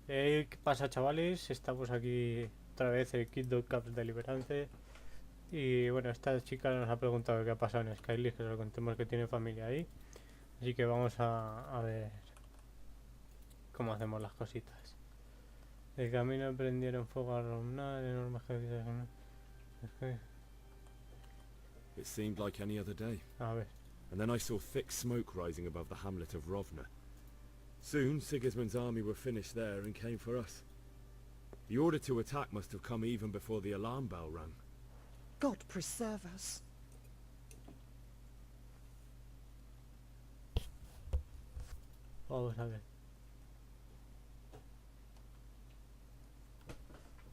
¿Qué pasa, chavales? Estamos aquí otra vez el Kid Comes Deliverance. Y bueno, esta chica nos ha preguntado qué ha pasado en Skylis, que se lo contemos que tiene familia ahí. Así que vamos a ver cómo hacemos las cositas. El camino prendieron fuego a Romnar, enormes ejércitos. It seemed like any other day, A ver, and then I saw thick smoke rising above the hamlet of Rovna. Soon Sigismund's army were finished there and came for us. The order to attack must have come even before the alarm bell rang. God preserve us. vamos a ver.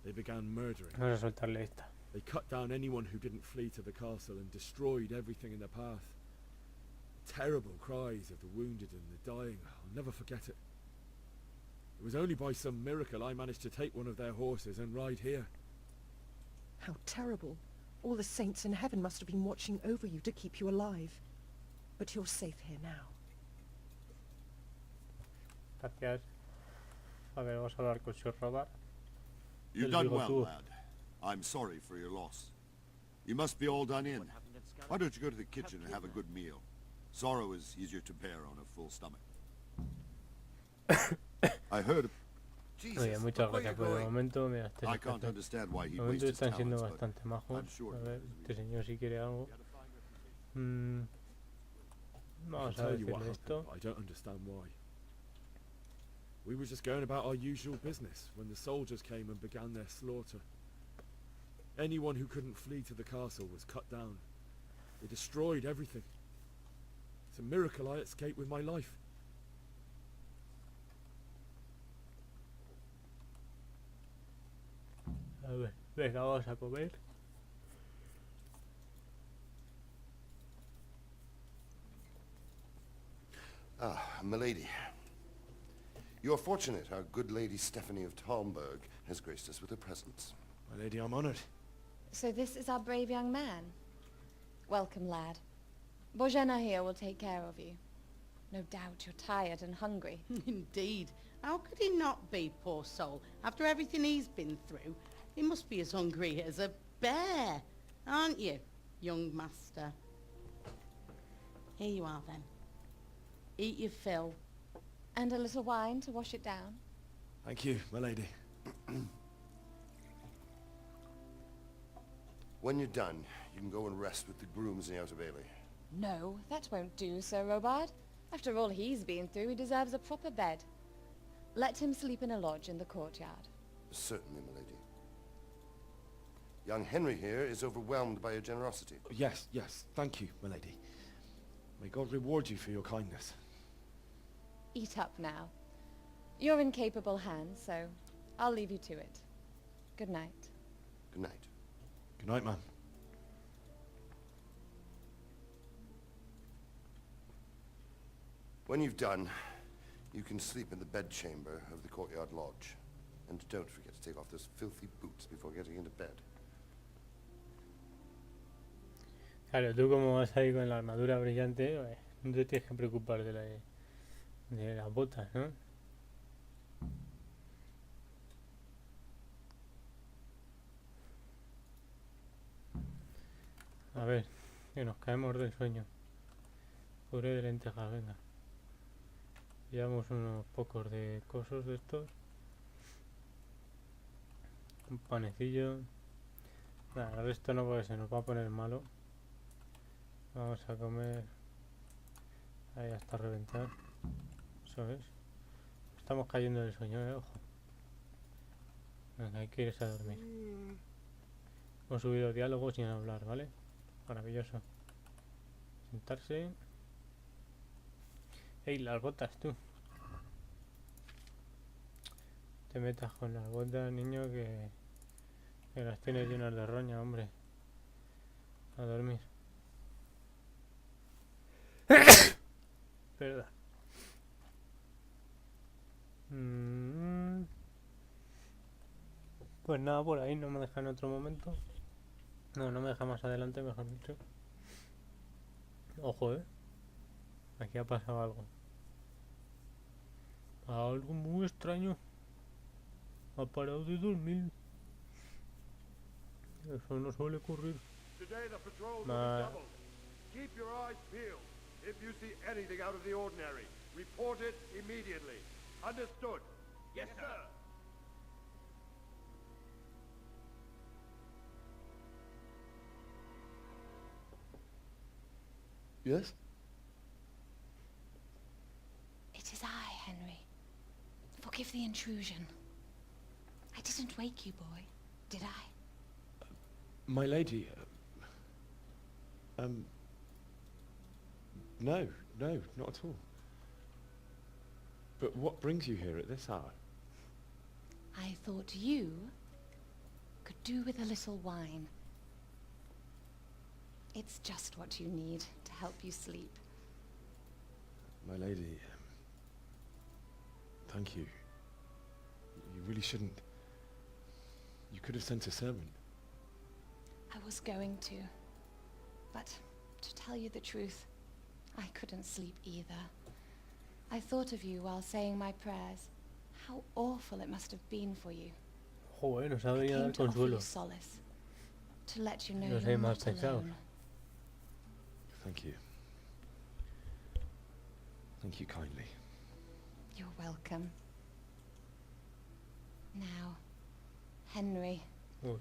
They began murdering. Vamos a soltarle esta. They cut down anyone who didn't flee to the castle and destroyed everything in their path. Terrible cries of the wounded and the dying. I'll never forget it. It was only by some miracle I managed to take one of their horses and ride here. How terrible. All the saints in heaven must have been watching over you to keep you alive. But you're safe here now. Gracias. A ver, vamos a hablar con Sir Robert. You've El done well, bigotudo. lad. I'm sorry for your loss. You must be all done in. Why don't you go to the kitchen and have a good meal? Sorrow is easier to bear on a full stomach. I heard... Oye, Jesus, muchas where gracias you por el going? momento. Mira, este I es can't understand why de he momento wastes están siendo talents, but bastante majos. I'm sure A he ver, has a este reason. señor si quiere algo. Vamos a I'll tell you what decirle happened, esto. but I don't understand why. We were just going about our usual business when the soldiers came and began their slaughter. Anyone who couldn't flee to the castle was cut down. They destroyed everything. It's a miracle I escaped with my life. A ver, venga, vamos a comer. Ah, milady. You're fortunate our good lady Stephanie of Talmberg has graced us with her presence. My lady, I'm honoured. So this is our brave young man. Welcome, lad. Bozhena here will take care of you. No doubt you're tired and hungry. Indeed. How could he not be, poor soul? After everything he's been through, he must be as hungry as a bear. Aren't you, young master? Here you are, then. Eat your fill. And a little wine to wash it down. Thank you, my lady. When you're done, you can go and rest with the grooms in the outer bailey. No, that won't do, Sir Robard. After all he's been through, he deserves a proper bed. Let him sleep in a lodge in the courtyard. Certainly, milady. Young Henry here is overwhelmed by your generosity. Yes, yes, thank you, my lady. May God reward you for your kindness. Eat up now. You're in capable hands, so I'll leave you to it. Good night. Good night. Good night, man. When you've done, you can sleep in the bedchamber of the courtyard lodge. And don't forget to take off those filthy boots before getting into bed. Claro, tú como vas ahí con la armadura brillante, no te tienes que preocupar de las botas, ¿no? A ver, que nos caemos del sueño. Puré de lentejas, venga. Llevamos unos pocos de cosos de estos. Un panecillo. Nada, el resto no, porque se nos va a poner malo. Vamos a comer ahí hasta reventar. Eso es. Estamos cayendo del sueño, ojo. Venga, hay que irse a dormir. Hemos subido diálogos sin hablar, ¿vale? Maravilloso. Sentarse. ¡Ey, las botas, tú! Te metas con las botas, niño, que las tienes llenas de roña, hombre. A dormir. Verdad. Pues nada, por ahí no me deja en otro momento. No me deja más adelante, mejor dicho. Ojo, aquí ha pasado algo. Algo muy extraño. Ha parado de dormir. Eso no suele ocurrir. Today the patrols will Nah. be doubled. Keep your eyes peeled. If you see anything out of the ordinary, report it immediately. Understood? Yes, sir. Yes? It is I, Henry. Forgive the intrusion. I didn't wake you, boy, did I? My lady, no, not at all. But what brings you here at this hour? I thought you could do with a little wine. It's just what you need to help you sleep. My lady, thank you. You really shouldn't. You could have sent a servant. I was going to, but to tell you the truth, I couldn't sleep either. I thought of you while saying my prayers. How awful it must have been for you. Joder, no I sabe ya came dar to offer consuelo. you solace, to let you know Los you're hay más not pesados. alone. Thank you. Thank you kindly. You're welcome. Now, Henry, Joder.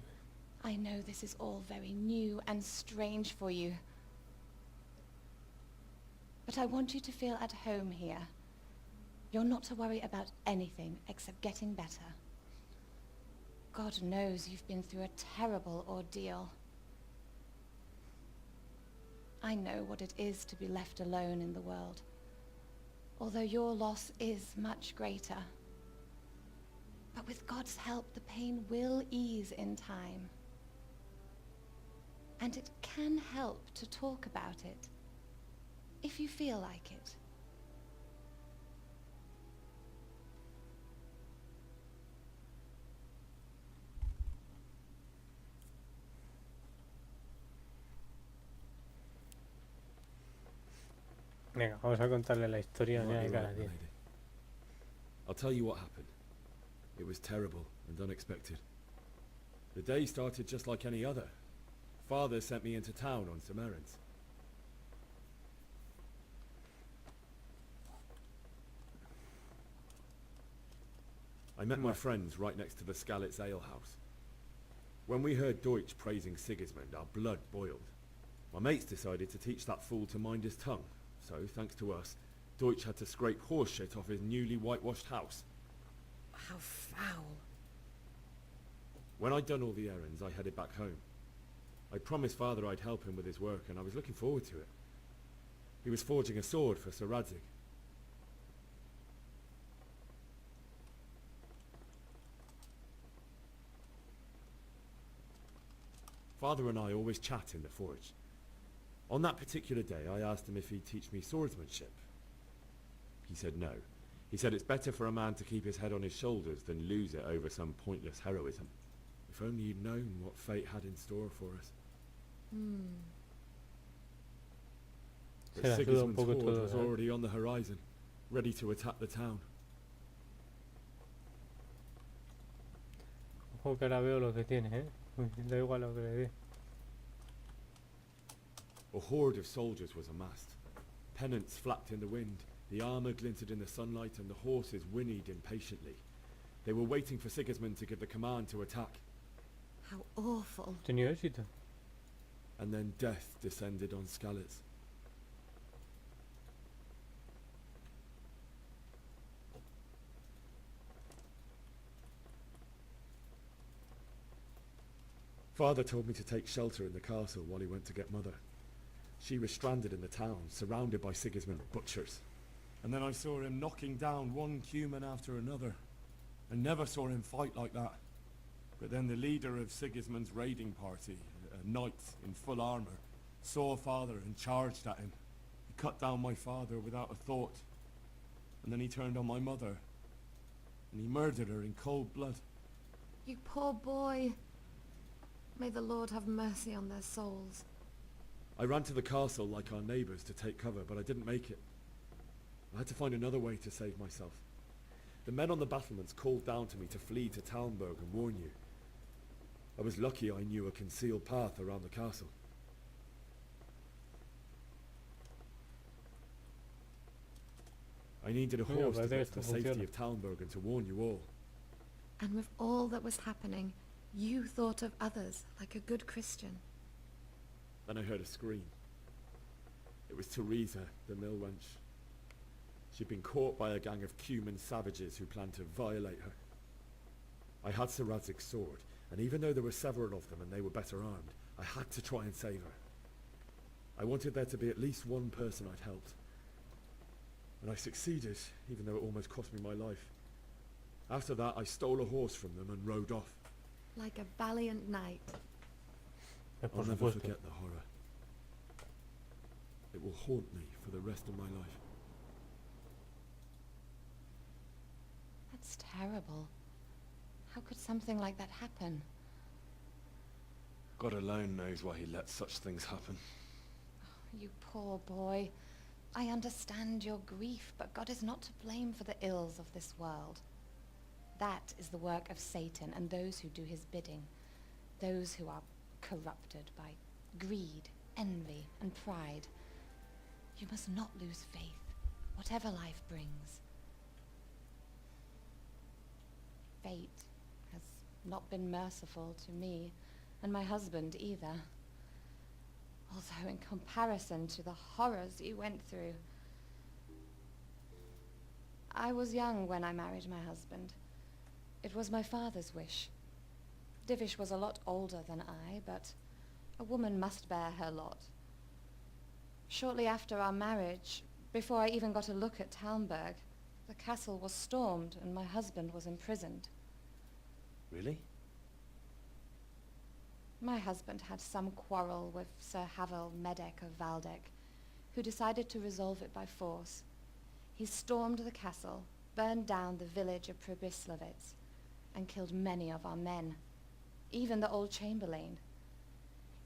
I know this is all very new and strange for you. But I want you to feel at home here. You're not to worry about anything except getting better. God knows you've been through a terrible ordeal. I know what it is to be left alone in the world, although your loss is much greater. But with God's help, the pain will ease in time. And it can help to talk about it, if you feel like it. Venga, vamos a contarle la historia. You Mira might qué be cara right, my tiene. lady. I'll tell you what happened. It was terrible and unexpected. The day started just like any other. Father sent me into town on some errands. I met my friends right next to the Skalitz Ale House. When we heard Deutsch praising Sigismund, our blood boiled. My mates decided to teach that fool to mind his tongue, so, thanks to us, Deutsch had to scrape horse shit off his newly whitewashed house. How foul. When I'd done all the errands, I headed back home. I promised Father I'd help him with his work, and I was looking forward to it. He was forging a sword for Sir Radzig. Father and I always chat in the forge. On that particular day, I asked him if he'd teach me swordsmanship. He said no. He said it's better for a man to keep his head on his shoulders than lose it over some pointless heroism. If only he'd known what fate had in store for us. Se But la suda un Sigismund's poco horde todo, was ¿eh? already on the horizon, ready to attack the town. Ojo que ahora veo lo que tiene, ¿eh? Uy, da igual lo que le dé. A horde of soldiers was amassed. Pennants flapped in the wind, the armour glinted in the sunlight, and the horses whinnied impatiently. They were waiting for Sigismund to give the command to attack. How awful. Tenía éxito. And then death descended on Skalitz. Father told me to take shelter in the castle while he went to get Mother. She was stranded in the town, surrounded by Sigismund's butchers. And then I saw him knocking down one human after another. I never saw him fight like that. But then the leader of Sigismund's raiding party, a knight in full armour, saw Father and charged at him. He cut down my father without a thought. And then he turned on my mother. And he murdered her in cold blood. You poor boy. May the Lord have mercy on their souls. I ran to the castle like our neighbours to take cover, but I didn't make it. I had to find another way to save myself. The men on the battlements called down to me to flee to Talmberg and warn you. I was lucky I knew a concealed path around the castle. I needed a horse to get to the safety of Talmberg and to warn you all. And with all that was happening, you thought of others like a good Christian. Then I heard a scream. It was Teresa, the mill wench. She'd been caught by a gang of Cuman savages who planned to violate her. I had Sir Radzig's sword, and even though there were several of them and they were better armed, I had to try and save her. I wanted there to be at least one person I'd helped. And I succeeded, even though it almost cost me my life. After that, I stole a horse from them and rode off. Like a valiant knight. I'll never forget the horror. It will haunt me for the rest of my life. That's terrible. How could something like that happen? God alone knows why he lets such things happen. Oh, you poor boy. I understand your grief, but God is not to blame for the ills of this world. That is the work of Satan and those who do his bidding, those who are corrupted by greed, envy, and pride. You must not lose faith, whatever life brings. Fate has not been merciful to me, and my husband either. Although in comparison to the horrors you went through. I was young when I married my husband. It was my father's wish. Divish was a lot older than I, but a woman must bear her lot. Shortly after our marriage, before I even got a look at Talmberg, the castle was stormed and my husband was imprisoned. Really? My husband had some quarrel with Sir Havel Medek of Valdek, who decided to resolve it by force. He stormed the castle, burned down the village of Probislavitz, and killed many of our men, even the old chamberlain.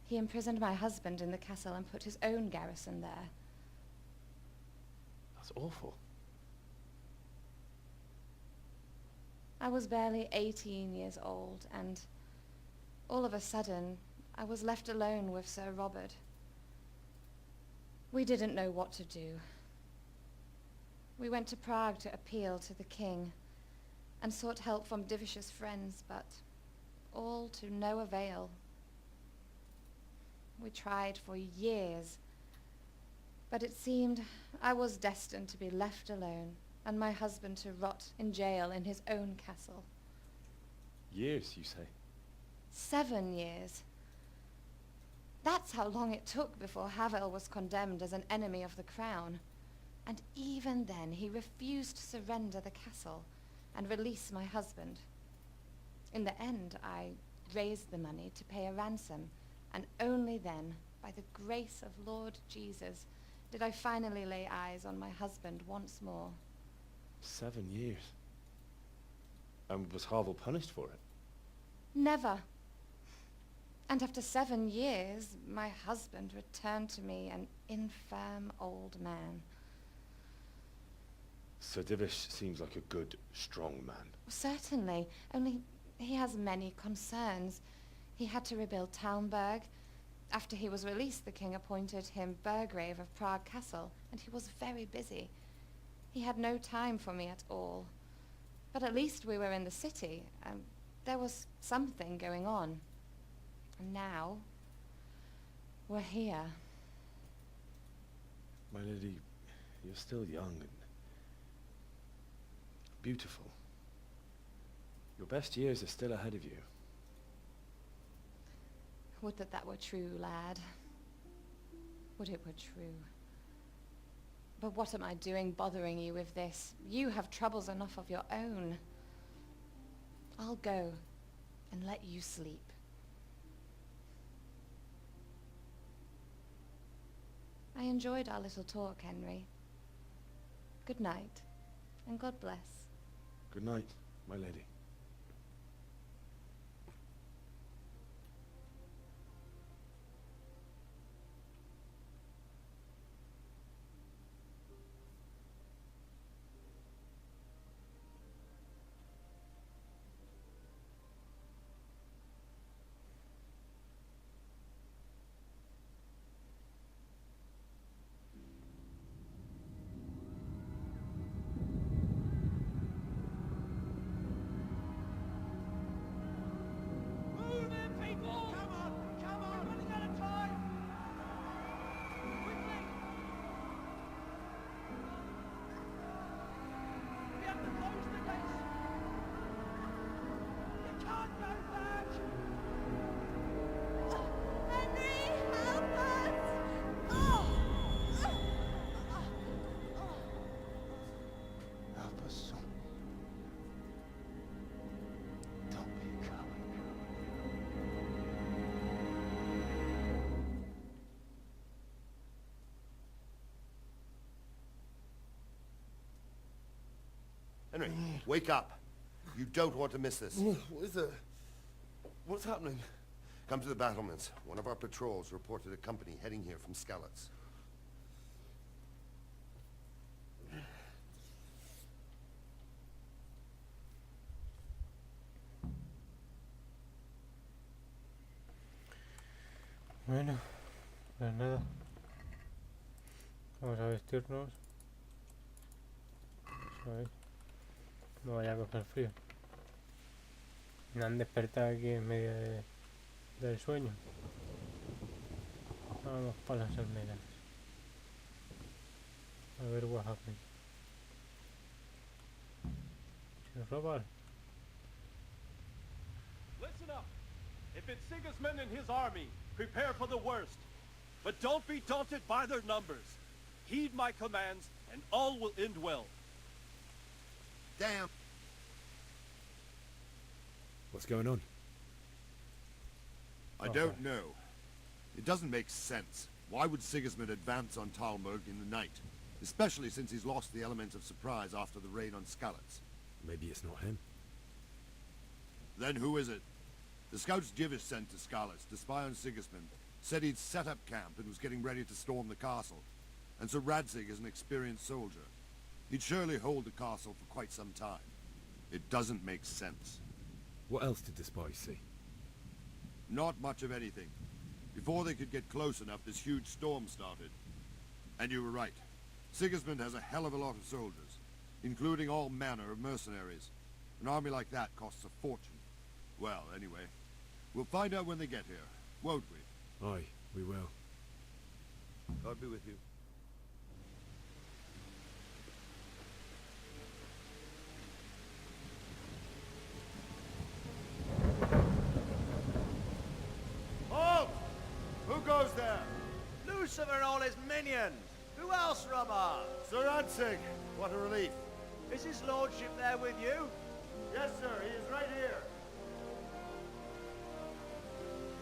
He imprisoned my husband in the castle and put his own garrison there. That's awful. I was barely 18 years old, and all of a sudden, I was left alone with Sir Robert. We didn't know what to do. We went to Prague to appeal to the king, and sought help from Divish's friends, but all to no avail. We tried for years, but it seemed I was destined to be left alone, and my husband to rot in jail in his own castle. Years, you say? 7 years. That's how long it took before Havel was condemned as an enemy of the crown. And even then, he refused to surrender the castle and release my husband. In the end, I raised the money to pay a ransom, and only then, by the grace of Lord Jesus, did I finally lay eyes on my husband once more. 7 years. And was Havel punished for it? Never. And after 7 years, my husband returned to me an infirm old man. Sir Divish seems like a good, strong man. Certainly, only he has many concerns. He had to rebuild Talmberg. After he was released, the king appointed him Burgrave of Prague Castle, and he was very busy. He had no time for me at all. But at least we were in the city, and there was something going on. And now, we're here. My lady, you're still young and beautiful. Your best years are still ahead of you. Would that were true, lad. Would it were true. But what am I doing bothering you with this? You have troubles enough of your own. I'll go and let you sleep. I enjoyed our little talk, Henry. Good night, and God bless. Good night, my lady. Henry, wake up. You don't want to miss this. What is it? What's happening? Come to the battlements. One of our patrols reported a company heading here from Skalitz. Bueno, pues nada. Vamos a vestirnos. A ver. No vaya a coger frío. Me han despertado aquí en medio del sueño. Vamos para las almenas. A ver what happens. ¿Se nos roban? Listen up. If it's Sigismund and his army, prepare for the worst. But don't be daunted by their numbers. Heed my commands, and all will end well. Damn. What's going on? I don't know. It doesn't make sense. Why would Sigismund advance on Talmberg in the night? Especially since he's lost the element of surprise after the raid on Skalitz. Maybe it's not him. Then who is it? The scouts Jivish sent to Skalitz to spy on Sigismund said he'd set up camp and was getting ready to storm the castle. And so Radzig is an experienced soldier. He'd surely hold the castle for quite some time. It doesn't make sense. What else did the spies see? Not much of anything. Before they could get close enough, this huge storm started. And you were right. Sigismund has a hell of a lot of soldiers, including all manner of mercenaries. An army like that costs a fortune. Well, anyway, we'll find out when they get here, won't we? Aye, we will. God be with you. Halt! Who goes there? Lucifer and all his minions! Who else, Robert? Sir Radzig! What a relief. Is his lordship there with you? Yes, sir. He is right here.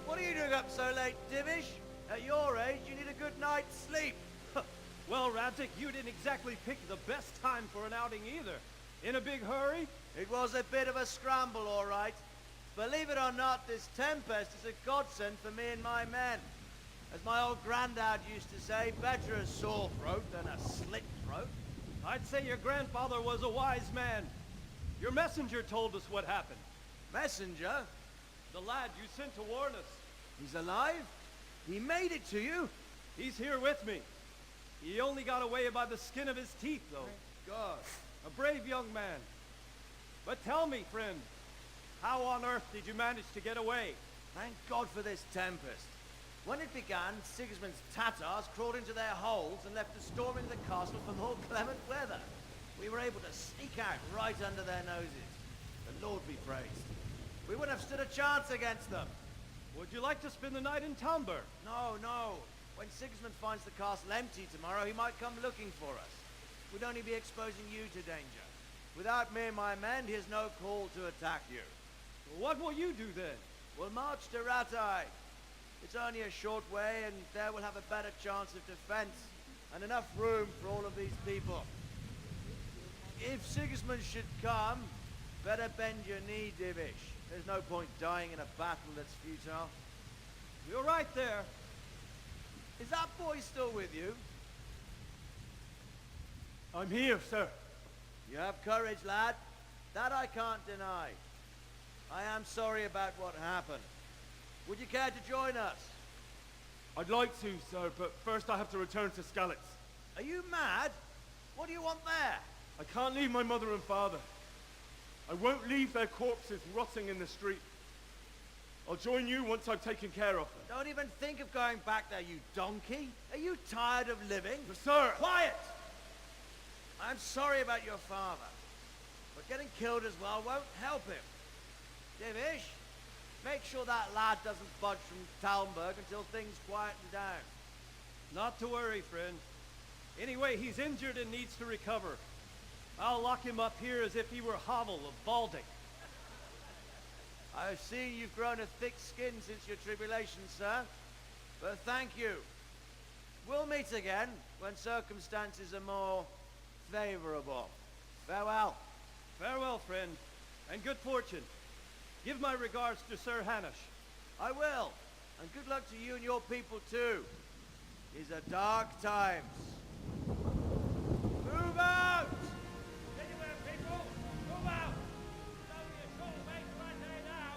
What are you doing up so late, Divish? At your age, you need a good night's sleep. Well, Radzig, you didn't exactly pick the best time for an outing either. In a big hurry? It was a bit of a scramble, all right. Believe it or not, this tempest is a godsend for me and my men. As my old granddad used to say, better a sore throat than a slit throat. I'd say your grandfather was a wise man. Your messenger told us what happened. Messenger? The lad you sent to warn us. He's alive? He made it to you? He's here with me. He only got away by the skin of his teeth, though. Thank God. A brave young man. But tell me, friend, how on earth did you manage to get away? Thank God for this tempest. When it began, Sigismund's Tatars crawled into their holes and left us storming the castle for more clement weather. We were able to sneak out right under their noses. The Lord be praised. We wouldn't have stood a chance against them. Would you like to spend the night in Talmberg? No, no. When Sigismund finds the castle empty tomorrow, he might come looking for us. We'd only be exposing you to danger. Without me and my men, he has no call to attack you. What will you do then? We'll march to Ratai. It's only a short way, and there we'll have a better chance of defense, and enough room for all of these people. If Sigismund should come, better bend your knee, Divish. There's no point dying in a battle that's futile. You're right there. Is that boy still with you? I'm here, sir. You have courage, lad. That I can't deny. I am sorry about what happened. Would you care to join us? I'd like to, sir, but first I have to return to Skalitz. Are you mad? What do you want there? I can't leave my mother and father. I won't leave their corpses rotting in the street. I'll join you once I've taken care of them. Don't even think of going back there, you donkey. Are you tired of living? Sir! Quiet! I'm sorry about your father, but getting killed as well won't help him. Divish, make sure that lad doesn't budge from Talmberg until things quieten down. Not to worry, friend. Anyway, he's injured and needs to recover. I'll lock him up here as if he were Havel of Baldic. I've seen you've grown a thick skin since your tribulation, sir. But thank you. We'll meet again when circumstances are more favorable. Farewell. Farewell, friend, and good fortune. Give my regards to Sir Hanush. I will. And good luck to you and your people too. These are dark times. Move out! Anywhere, people! Move out! It's only a short way to Rattay now!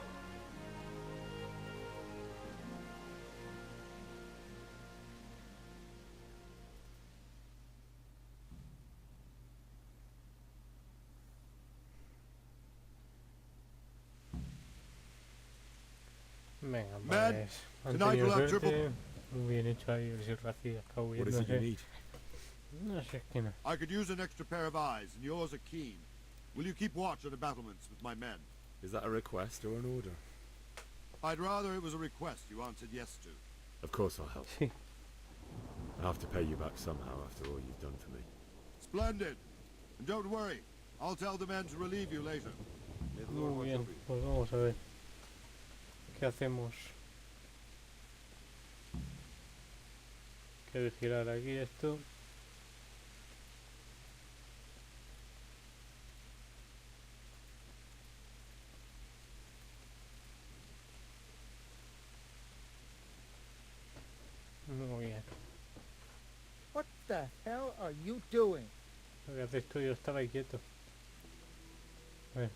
Venga, Man, pues. Han tonight tenido we'll have suerte. triple- Muy bien hecho ahí el Sir Rafia. What is it you need? No sé qué no. I could use an extra pair of eyes, and yours are keen. Will you keep watch on the battlements with my men? Is that a request or an order? I'd rather it was a request you answered yes to. Of course I'll help. Sí. I have to pay you back somehow after all you've done for me. Splendid. And don't worry, I'll tell the men to relieve you later. May the Lord Muy watch bien, over you. pues vamos a ver. ¿Qué hacemos? Quiero girar aquí esto. Muy bien. What the hell are you doing? Lo que haces tú, yo estaba ahí quieto. A ver.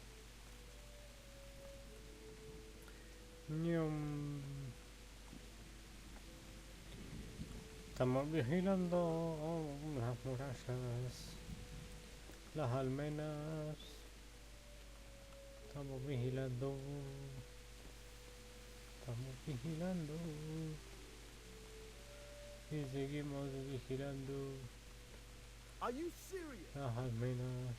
Ñom. Estamos vigilando las murallas, las almenas. Estamos vigilando. Estamos vigilando. Y seguimos vigilando Are you serious? las almenas.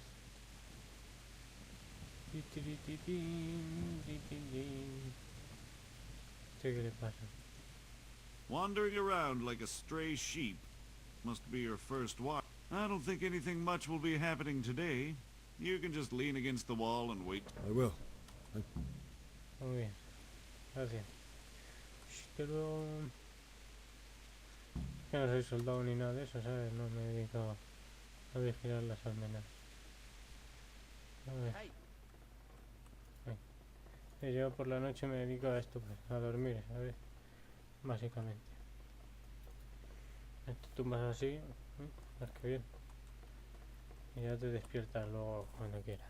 ¿Qué le pasa? Wandering around like a stray sheep. Must be your first watch. I don't think anything much will be happening today. You can just lean against the wall and wait. I will. Muy bien. Gracias. Pero... que no soy soldado ni nada de eso, ¿sabes? No me dedico a vigilar las almenas. A ver. Yo por la noche me dedico a esto, pues, a dormir, ¿sabes? Básicamente. Te tumbas así, pues que bien. Y ya te despiertas luego cuando quieras.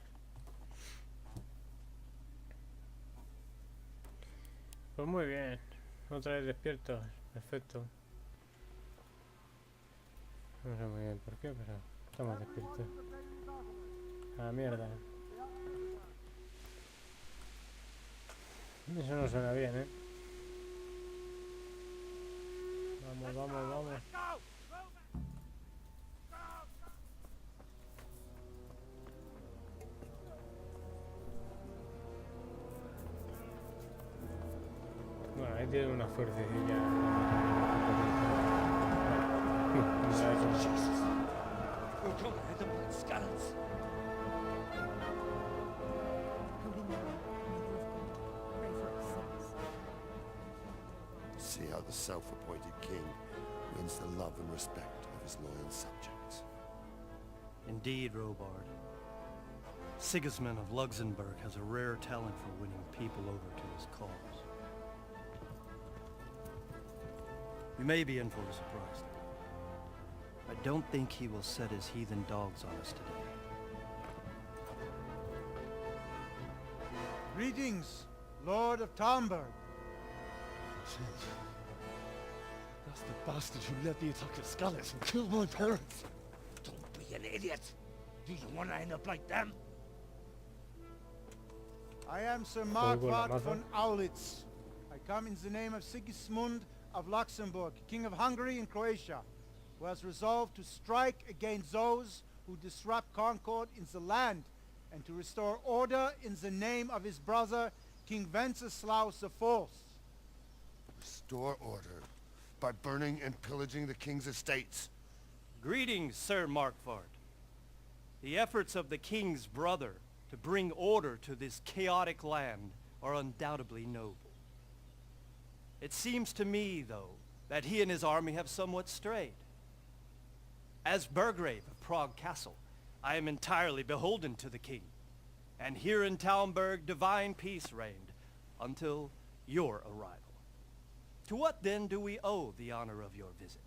Pues muy bien. Otra vez despierto. Perfecto. No sé muy bien por qué, pero estamos despiertos. A la mierda. Eso no suena bien, ¿eh? Vamos, vamos, vamos. Bueno, ahí tiene una fuercecilla. See how the self-appointed king wins the love and respect of his loyal subjects. Indeed, Robard. Sigismund of Luxembourg has a rare talent for winning people over to his cause. We may be in for a surprise. I don't think he will set his heathen dogs on us today. Greetings, Lord of Talmberg. That's the bastard who led the attack at Scarlet and killed my parents. Don't be an idiot. Do you want to end up like them? I am Sir Fuego la Marquardt maza. von Aulitz. I come in the name of Sigismund of Luxembourg, King of Hungary and Croatia, who has resolved to strike against those who disrupt concord in the land and to restore order in the name of his brother, King Wenceslaus IV. Restore order by burning and pillaging the king's estates. Greetings, Sir Marquardt. The efforts of the king's brother to bring order to this chaotic land are undoubtedly noble. It seems to me, though, that he and his army have somewhat strayed. As Burgrave of Prague Castle, I am entirely beholden to the king. and here in Talmberg divine peace reigned until your arrival. To what then do we owe the honor of your visit?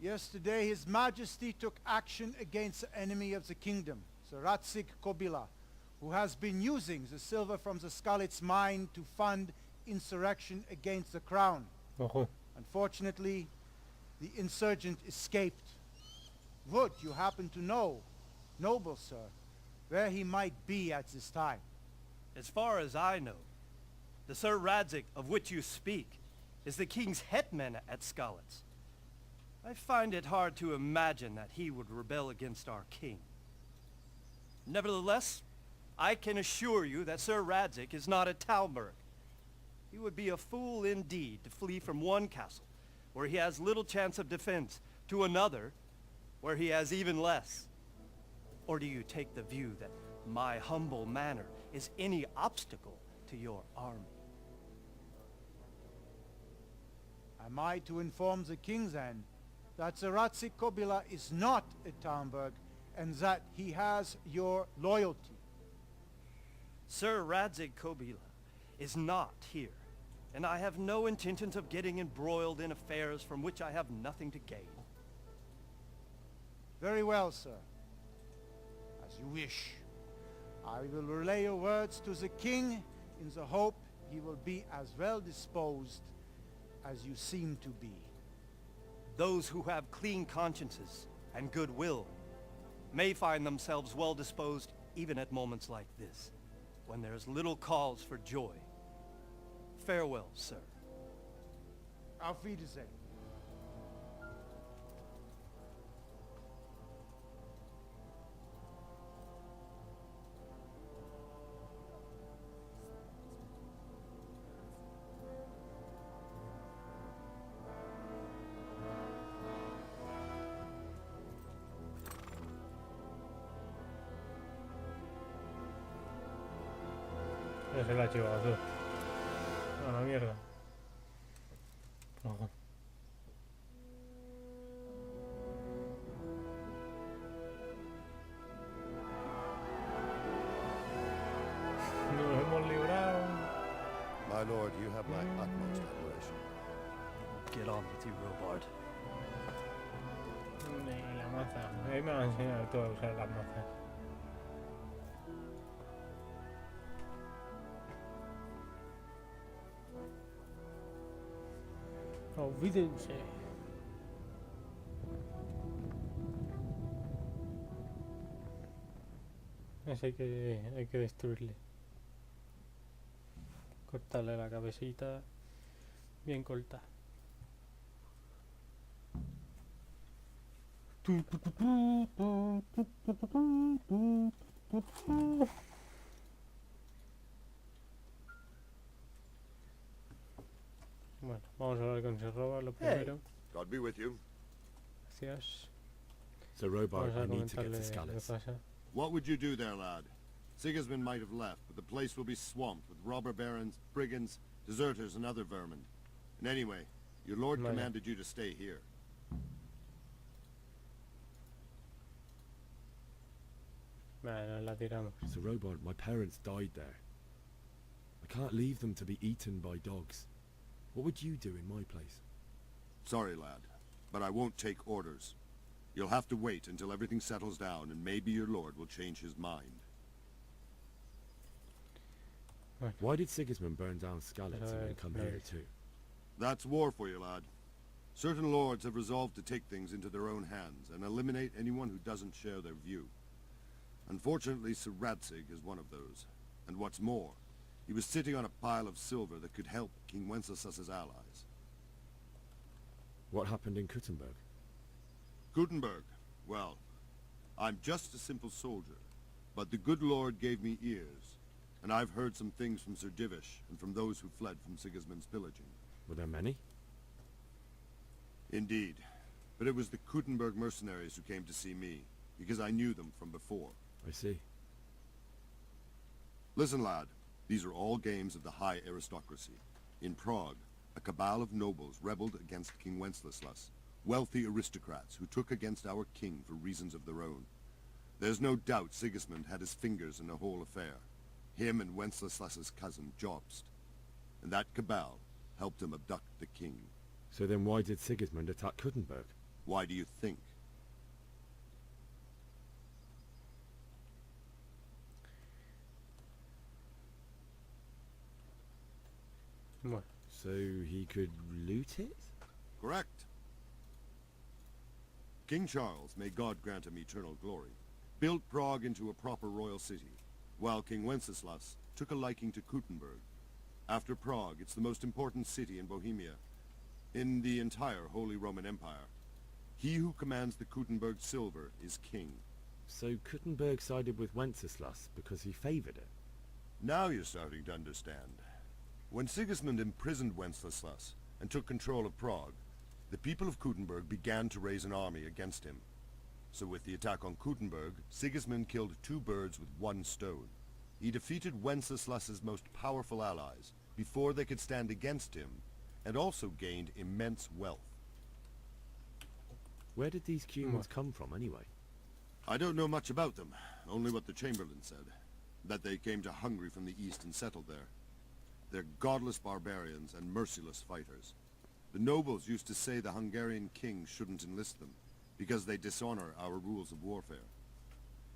Yesterday, His Majesty took action against the enemy of the kingdom, the Ratsig Kobila, who has been using the silver from the Skalitz mine to fund insurrection against the crown. Unfortunately, the insurgent escaped. Would you happen to know, noble sir, where he might be at this time? As far as I know, the Sir Radzig of which you speak is the king's hetman at Skalitz. I find it hard to imagine that he would rebel against our king. Nevertheless, I can assure you that Sir Radzig is not at Talmberg. He would be a fool indeed to flee from one castle, where he has little chance of defense, to another, where he has even less. Or do you take the view that my humble manner is any obstacle to your army? Am I to inform the king then that the Ratsig Kobila is not at Talmberg and that he has your loyalty? Sir Radzig Kobila is not here, and I have no intentions of getting embroiled in affairs from which I have nothing to gain. Very well, sir. As you wish. I will relay your words to the king in the hope he will be as well disposed as you seem to be. Those who have clean consciences and goodwill may find themselves well disposed even at moments like this, when there is little cause for joy. Farewell, sir. Auf Wiedersehen. Ya se la ha chivado tú. A la mierda. Ojo. Nos hemos librado. My lord, you have my utmost admiration. Get on with you, Robard. Y la maza. Ahí me va a enseñar todo a usar las mazas. Olvídense. Ese hay que destruirle. Cortarle la cabecita bien cortada. Bueno, vamos a hablar con Sir Robard lo primero. God be with you. Gracias. Sir Robard, Vamos a I need to get to comentarle lo que Skalitz. pasa. What would you do there, lad? Sigismund might have left, but the place will be swamped with robber barons, brigands, deserters, and other vermin. And anyway, your lord Vaya. commanded you to stay here. Bueno, la tiramos. Sir Robard, my parents died there. I can't leave them to be eaten by dogs. What would you do in my place? Sorry, lad, but I won't take orders. You'll have to wait until everything settles down, and maybe your lord will change his mind. Why did Sigismund burn down Skalitz and then come here too? That's war for you, lad. Certain lords have resolved to take things into their own hands and eliminate anyone who doesn't share their view. Unfortunately, Sir Radzig is one of those. And what's more, he was sitting on a pile of silver that could help King Wenceslaus's allies. What happened in Kuttenberg? Gutenberg, well, I'm just a simple soldier, but the good Lord gave me ears, and I've heard some things from Sir Divish and from those who fled from Sigismund's pillaging. Were there many? Indeed, but it was the Kuttenberg mercenaries who came to see me, because I knew them from before. I see. Listen, lad, these are all games of the high aristocracy. In Prague, a cabal of nobles rebelled against King Wenceslaus, wealthy aristocrats who took against our king for reasons of their own. There's no doubt Sigismund had his fingers in the whole affair. Him and Wenceslas's cousin Jobst. And that cabal helped him abduct the king. So then why did Sigismund attack Kuttenberg? Why do you think? Bueno. So he could loot it? Correct. King Charles, may God grant him eternal glory, built Prague into a proper royal city, while King Wenceslas took a liking to Kuttenberg. After Prague, it's the most important city in Bohemia, in the entire Holy Roman Empire. He who commands the Kuttenberg silver is king. So Kuttenberg sided with Wenceslas because he favored it? Now you're starting to understand. When Sigismund imprisoned Wenceslas and took control of Prague, the people of Kuttenberg began to raise an army against him. So with the attack on Kuttenberg, Sigismund killed 2 birds with 1 stone. He defeated Wenceslas's most powerful allies before they could stand against him, and also gained immense wealth. Where did these humans come from anyway? I don't know much about them, only what the Chamberlain said, that they came to Hungary from the east and settled there. They're godless barbarians and merciless fighters. The nobles used to say the Hungarian king shouldn't enlist them, because they dishonor our rules of warfare.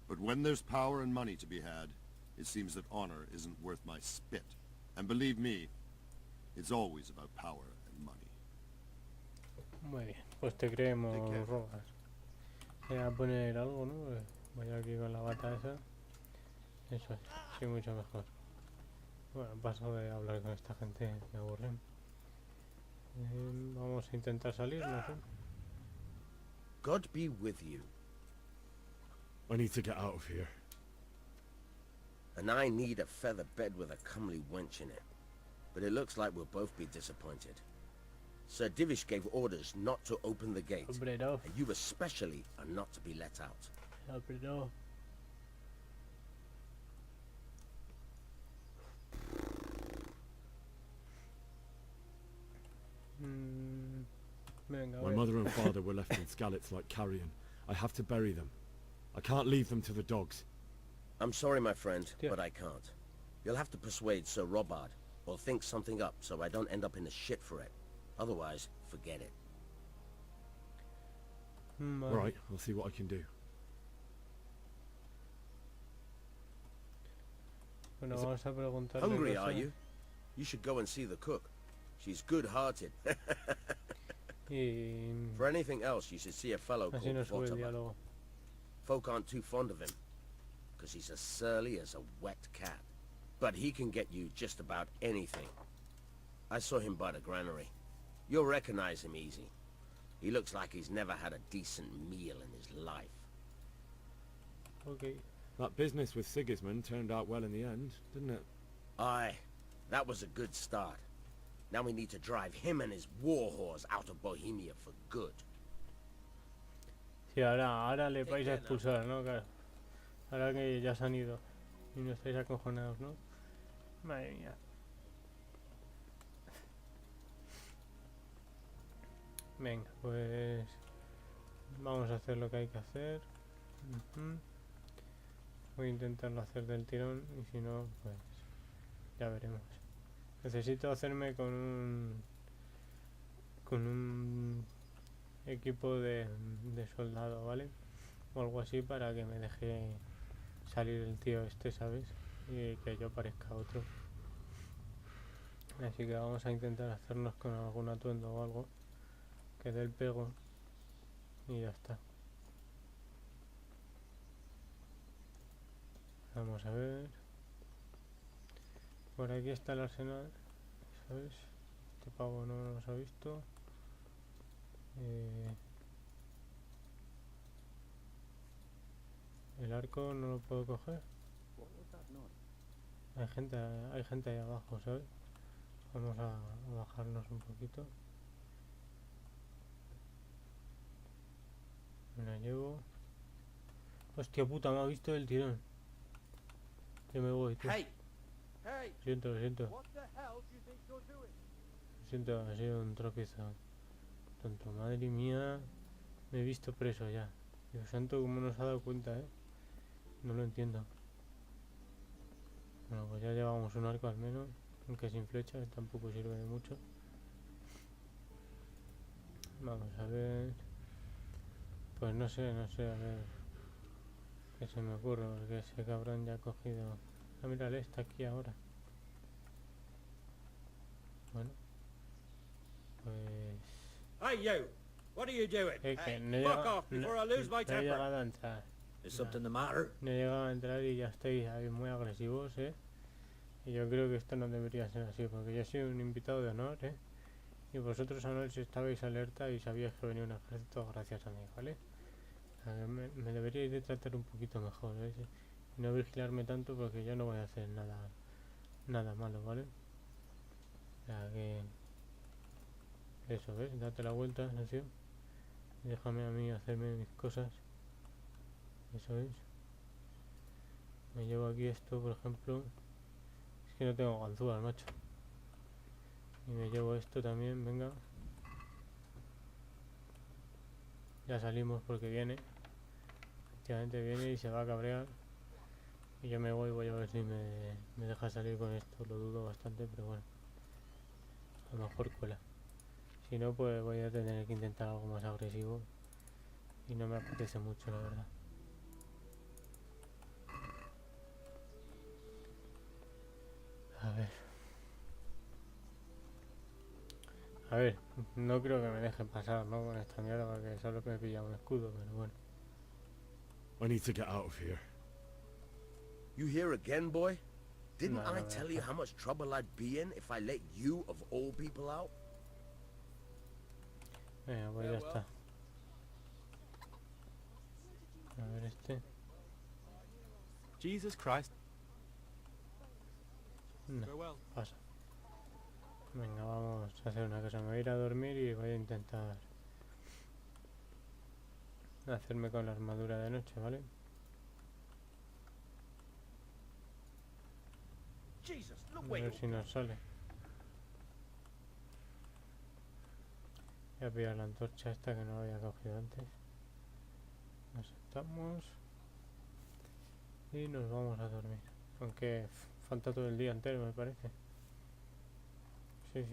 But when there's power and money to be had, it seems that honor isn't worth my spit. And believe me, it's always about power and money. Muy bien, pues te creemos, Rogas. Voy a poner algo, ¿no? Voy aquí con la bata esa. Eso es, sí, mucho mejor. Bueno, paso de hablar con esta gente, me aburren. Vamos a intentar salir, no sé. God be with you. I need to get out of here. And I need a feather bed with a comely wench in it. But it looks like we'll both be disappointed. Sir Divish gave orders not to open the gate. Hombre, no. And you especially are not to be let out. Hombre, no. My mother and father were left in Skalitz like carrion. I have to bury them. I can't leave them to the dogs. I'm sorry, my friend, but I can't. You'll have to persuade Sir Robard, or think something up so I don't end up in the shit for it. Otherwise, forget it. Alright, I'll see what I can do. Bueno, vamos a preguntarle. Hungry, are you? You should go and see the cook. She's good-hearted. For anything else, you should see a fellow called Vortimer. Folk aren't too fond of him, because he's as surly as a wet cat. But he can get you just about anything. I saw him by the granary. You'll recognize him easy. He looks like he's never had a decent meal in his life. Okay. That business with Sigismund turned out well in the end, didn't it? Aye, that was a good start. Now we need to drive him and his war whores out of Bohemia for good. Sí, ahora le vais a expulsar, ¿no? Claro. Ahora que ya se han ido y no estáis acojonados, ¿no? Madre mía. Venga, pues vamos a hacer lo que hay que hacer. Voy a intentarlo hacer del tirón y si no, pues ya veremos. Necesito hacerme con un equipo de soldado, ¿vale? O algo así para que me deje salir el tío este, ¿sabes? Y que yo parezca otro. Así que vamos a intentar hacernos con algún atuendo o algo que dé el pego y ya está. Vamos a ver. Por aquí está el arsenal, ¿sabes? Este pavo no nos ha visto. El arco no lo puedo coger. Hay gente ahí abajo, ¿sabes? Vamos a bajarnos un poquito. Me la llevo. Hostia puta, me ha visto el tirón. Yo me voy, tío. Lo siento. Lo siento, ha sido un tropiezo. Tonto, madre mía. Me he visto preso ya. Dios santo, cómo nos ha dado cuenta, No lo entiendo. Bueno, pues ya llevamos un arco al menos, aunque sin flecha, tampoco sirve de mucho. Vamos a ver. Pues no sé, a ver qué se me ocurre, porque ese cabrón ya ha cogido. Ah, mírale, está aquí ahora. Bueno, pues. Hey you! What are you doing? Que Hey, fuck off before I lose my no he temper. llegado a entrar. Is something the matter? No he llegado a entrar y ya estáis ahí muy agresivos, Y yo creo que esto no debería ser así, porque yo soy un invitado de honor, Y vosotros anoche estabais alerta y sabíais que venía un ejército gracias a mí, ¿vale? O sea, que me deberíais de tratar un poquito mejor, Y no vigilarme tanto porque yo no voy a hacer nada malo, ¿vale? O sea que... Eso, ¿ves? Date la vuelta, Nacio. Y déjame a mí hacerme mis cosas. Eso es. Me llevo aquí esto, por ejemplo. Es que no tengo ganzúas, macho. Y me llevo esto también, venga. Ya salimos porque viene. Efectivamente viene y se va a cabrear. Y yo me voy a ver si me deja salir con esto. Lo dudo bastante, pero bueno. A lo mejor cuela. Si no, pues voy a tener que intentar algo más agresivo. Y no me apetece mucho, la verdad. A ver, no creo que me dejen pasar, ¿no? Con esta mierda, porque solo me pilla un escudo, pero bueno. I need to get out of here. You here again, boy? Didn't No, I tell you how much trouble I'd be in if I let you, of all people, out? Venga, pues ya está. A ver este. Jesus Christ. No, pasa. Venga, vamos a hacer una cosa. Me voy a ir a dormir y voy a intentar hacerme con la armadura de noche, ¿vale? A ver si nos sale. Voy a pillar la antorcha esta que no la había cogido antes. Nos sentamos y nos vamos a dormir. Aunque falta todo el día entero, me parece. Sí.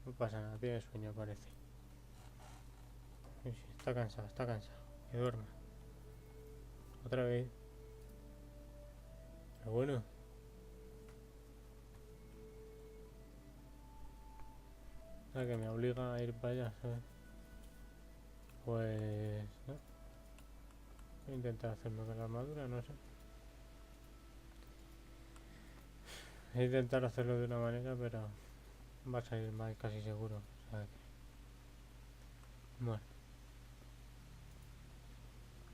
No pasa nada, tiene sueño, parece. Sí, está cansado. Que duerma. Otra vez. Pero bueno. La que me obliga a ir para allá, ¿sabes? Pues... no. Voy a intentar hacerme con la armadura, no sé. Voy a intentar hacerlo de una manera, pero va a salir mal casi seguro. O sea que... Bueno.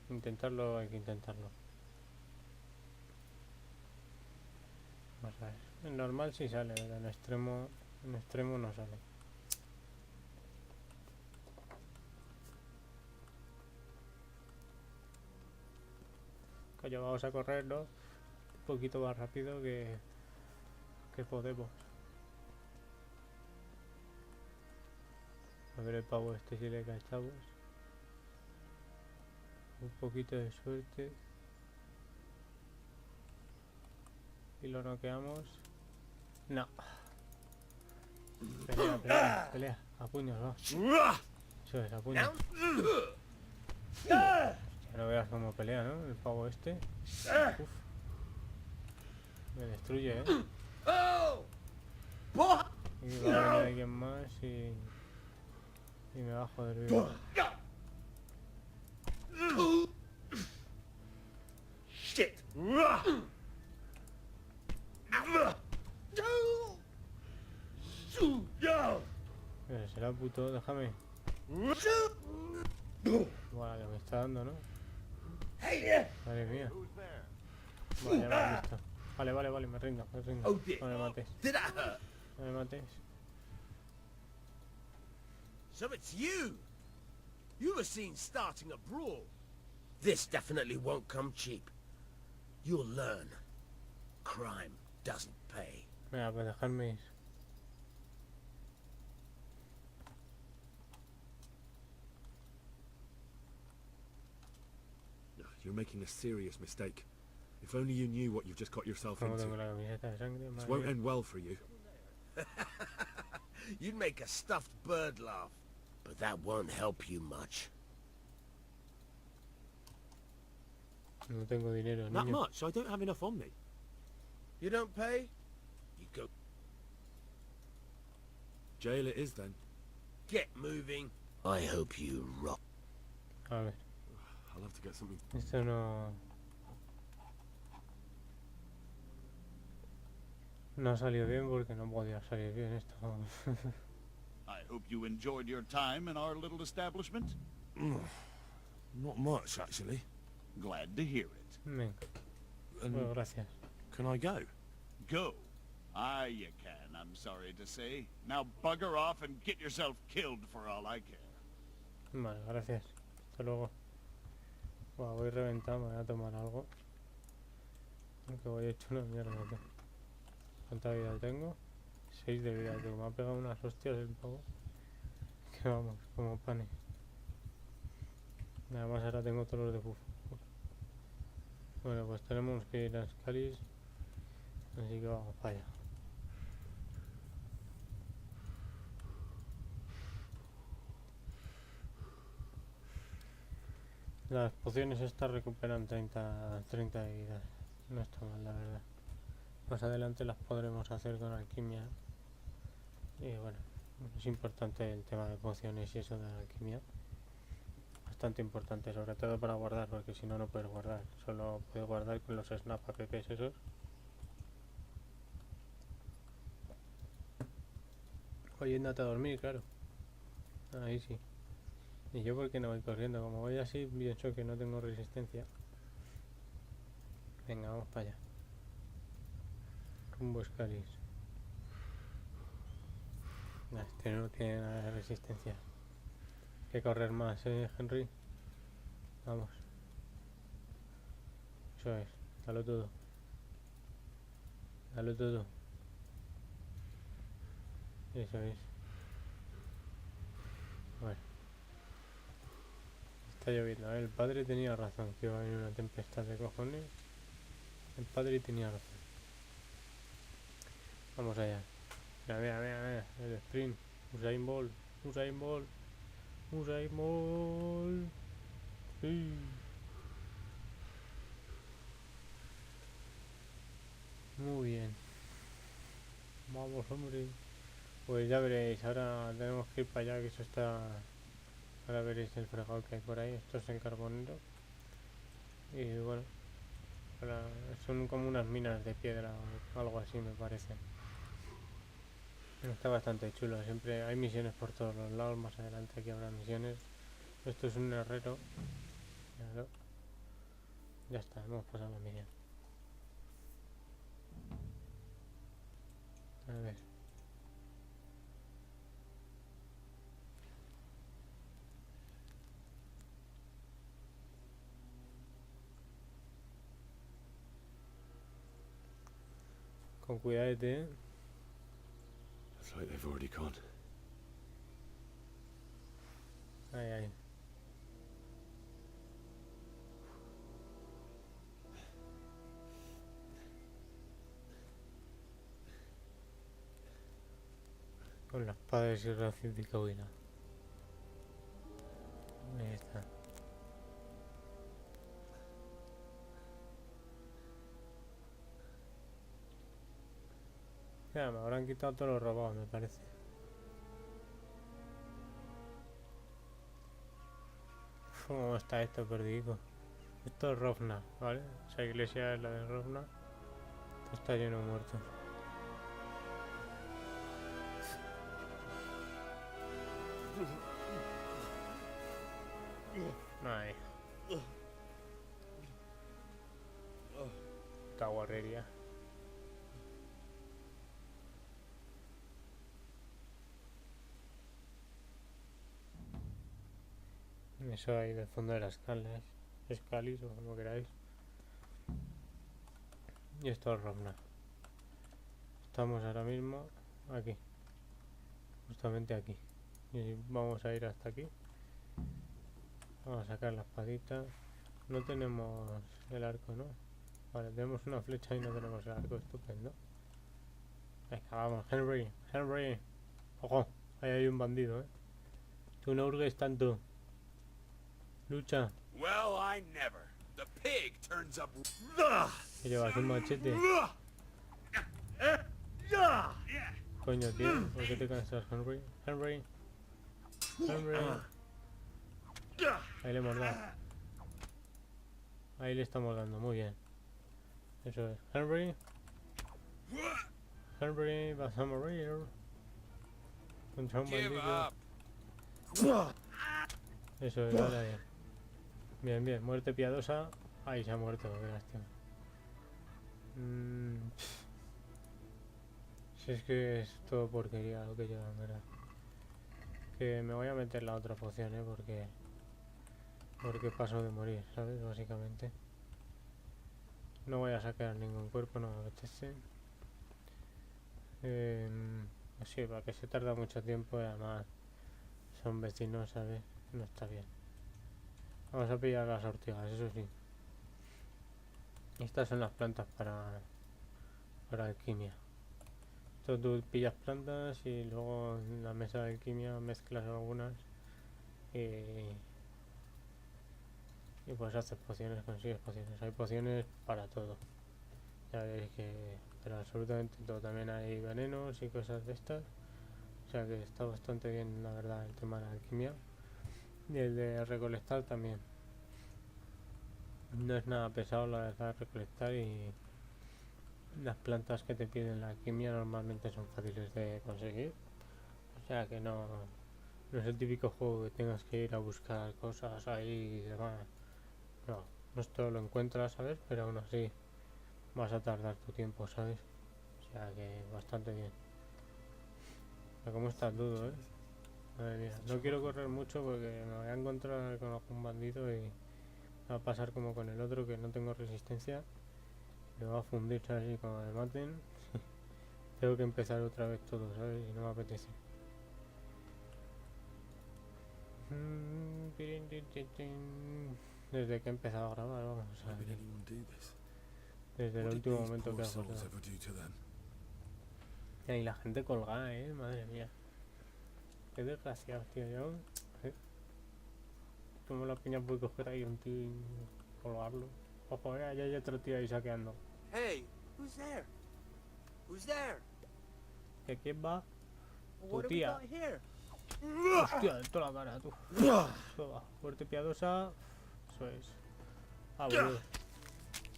Intentarlo, hay que intentarlo. Vamos a ver. En normal sí sale, pero en extremo no sale. Coño, vamos a correr, ¿no? Un poquito más rápido que podemos. A ver el pavo este si le cachamos. Un poquito de suerte. Y lo noqueamos. No. Pelea. A puños, va. Eso es, a puños. Ya no veas cómo pelea, ¿no? El pavo este. Uf. Me destruye, Y va a venir alguien más y me va a joder vivo. Shit! Pero será puto, déjame. Buah, que me está dando, ¿no? Madre mía. Vale, ya me has visto. Vale, me rindo. No me mates. No me mates. So it's you! You were seen starting a brawl. This definitely won't come cheap. You'll learn. Crime doesn't pay. Venga, pues dejarme ir. You're making a serious mistake. If only you knew what you've just got yourself Como into. tengo la camiseta de sangre, This madre won't mía. end well for you. You'd make a stuffed bird laugh, but that won't help you much. No tengo dinero, That niño. much? I don't have enough on me. You don't pay? You go. Jail it is then. Get moving. I hope you rot. A ver, I'll have to get something. esto no... No ha salido bien porque no podía salir bien esto. I hope you enjoyed your time in our little establishment. Not much, actually. Glad to hear it. Venga, bueno, gracias. Can I go? Go. Aye, you can, I'm sorry to say. Now bugger off and get yourself killed for all I care. Vale, gracias. Hasta luego. Buah, voy reventado, me voy a tomar algo. Aunque voy hecho una mierda, tío. ¿Cuánta vida tengo? 6 de vida, tío. Me ha pegado unas hostias el pavo. Que vamos, como panes. Nada más ahora tengo todos los de bufo. Bueno, pues tenemos que ir a Scalis. Así que vamos para allá. Las pociones estas recuperan 30 de vida. No está mal, la verdad. Más adelante las podremos hacer con alquimia. Y bueno, es importante el tema de pociones y eso de la alquimia. Bastante importante, sobre todo para guardar, porque si no, no puedes guardar. Solo puedes guardar con los snap apps esos. Oyéndote a dormir, claro. Ahí sí. Y yo porque no voy corriendo, como voy así, pienso que no tengo resistencia. Venga, vamos para allá. Rumbo Scalis. Este no tiene nada de resistencia. Hay que correr más, Henry. Vamos. Eso es, dalo todo. Dalo todo. Eso es. Bueno. Está lloviendo, ¿eh? El padre tenía razón, que iba a venir una tempestad de cojones. El padre tenía razón. Vamos allá. Mira, mira, mira, mira. El sprint. Usain Bolt. Usain Bolt. Usain Bolt. Sí. Muy bien. Vamos, hombre. Pues ya veréis. Ahora tenemos que ir para allá, que eso está... Ahora veréis el fregado que hay por ahí. Esto es en carbonero. Y bueno. Ahora son como unas minas de piedra o algo así, me parece. Está bastante chulo. Siempre hay misiones por todos los lados. Más adelante aquí habrá misiones. Esto es un herrero. Claro. Ya está, hemos pasado la misión. A ver. Con cuidadete, ¿eh? Looks like they've already gone. Ay, ay. Con la espada de Sierra Cívica. Ahí está. Ya, me habrán quitado todos los robados, me parece. ¿Cómo está esto perdido? Esto es Rovna, ¿vale? Esa iglesia es la de Rovna. Esto está lleno de muertos. Ay. Esta guarrería. Eso ahí del fondo de las escalas. Scalis o como queráis. Y esto es Rovna. Estamos ahora mismo aquí. Justamente aquí. Y vamos a ir hasta aquí. Vamos a sacar la espadita. no tenemos el arco, ¿no? Vale, tenemos una flecha y no tenemos el arco, estupendo. Venga, vamos, Henry, Henry. Ojo, ahí hay un bandido, ¿eh? Tú no hurgues tanto. Lucha. Well, I never. The pig turns up. Que llevas un machete. Coño, tío, ¿por qué te cansas, Henry? Henry. Henry. Ahí le hemos dado. Ahí le estamos dando, muy bien. Eso es. Henry. Henry, vas a morir. Contra un bandido. Eso es, dale ahí. Bien, bien, muerte piadosa. Ahí se ha muerto, qué lástima. Si es que es todo porquería lo que llevan, ¿verdad? Que me voy a meter la otra poción, porque paso de morir, ¿sabes? Básicamente. No voy a sacar ningún cuerpo, no me apetece. Sí, para que se tarda mucho tiempo y además son vecinos, ¿sabes? No está bien. Vamos a pillar las ortigas, eso sí. Estas son las plantas para alquimia. Esto tú pillas plantas y luego en la mesa de alquimia mezclas algunas y pues haces pociones, consigues pociones. Hay pociones para todo. Ya veréis que pero absolutamente todo. También hay venenos y cosas de estas. O sea que está bastante bien, la verdad, el tema de la alquimia. Y el de recolectar también. No es nada pesado la verdad recolectar y las plantas que te piden la alquimia normalmente son fáciles de conseguir. O sea que no es el típico juego que tengas que ir a buscar cosas ahí y demás. No, esto lo encuentras, ¿sabes? Pero aún así vas a tardar tu tiempo, ¿sabes? O sea que bastante bien. Pero cómo está todo, Madre mía, no quiero correr mucho porque me voy a encontrar con algún bandido y va a pasar como con el otro que no tengo resistencia. Me va a fundir, ¿sabes? Y cuando me maten tengo que empezar otra vez todo, ¿sabes? Y no me apetece. Desde que he empezado a grabar, vamos a ver. Desde el último momento que hago. Y la gente colgada, madre mía. Qué desgraciado, tío. Yo, como la piña puede coger ahí un tío y colgarlo. Ojo, ya hay otro tío ahí saqueando. Hey, who's there? Who's there? ¿De quién va? What Tu do we tía. got here? Hostia, de toda la cara, tú. Eso va. Fuerte piadosa. Eso es. Ah, boludo.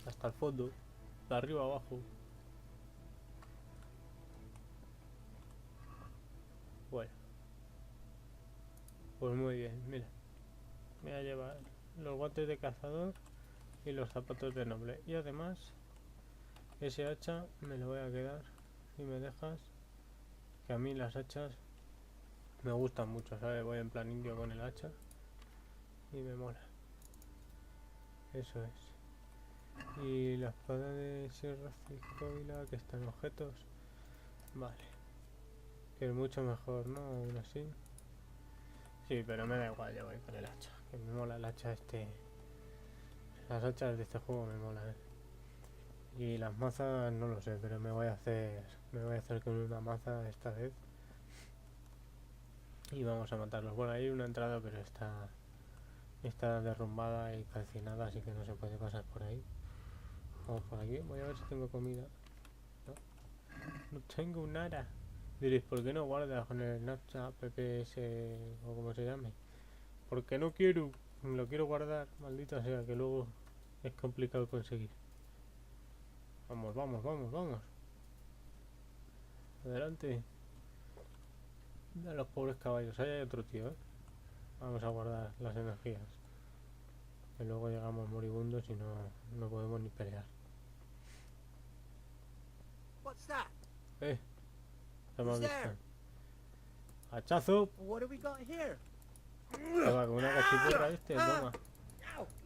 Hasta el fondo. De arriba abajo. Bueno. Pues muy bien, mira. Me voy a llevar los guantes de cazador y los zapatos de noble. Y además, ese hacha me lo voy a quedar. Si me dejas. Que a mí las hachas me gustan mucho, ¿sabes? Voy en plan indio con el hacha. Y me mola. Eso es. Y la espada de Sierra Cictóbila, que está en objetos. Vale. Que es mucho mejor, ¿no? Aún así. Sí, pero me da igual, yo voy con el hacha. Que me mola el hacha Las hachas de este juego me molan, Y las mazas no lo sé, pero me voy a hacer con una maza esta vez. Y vamos a matarlos. Bueno, hay una entrada, pero está derrumbada y calcinada, así que no se puede pasar por ahí. Vamos por aquí, voy a ver si tengo comida. No tengo nada. Diréis, ¿por qué no guardas con el Snapchat PPS o como se llame? Porque no quiero, lo quiero guardar, maldita sea, que luego es complicado conseguir. Vamos, vamos, vamos, vamos. Adelante. A los pobres caballos, ahí hay otro tío, Vamos a guardar las energías. Que luego llegamos moribundos y no podemos ni pelear. What's that? Se me ha visto. Hachazo. What do we got here? Toma, con una cachiporra toma.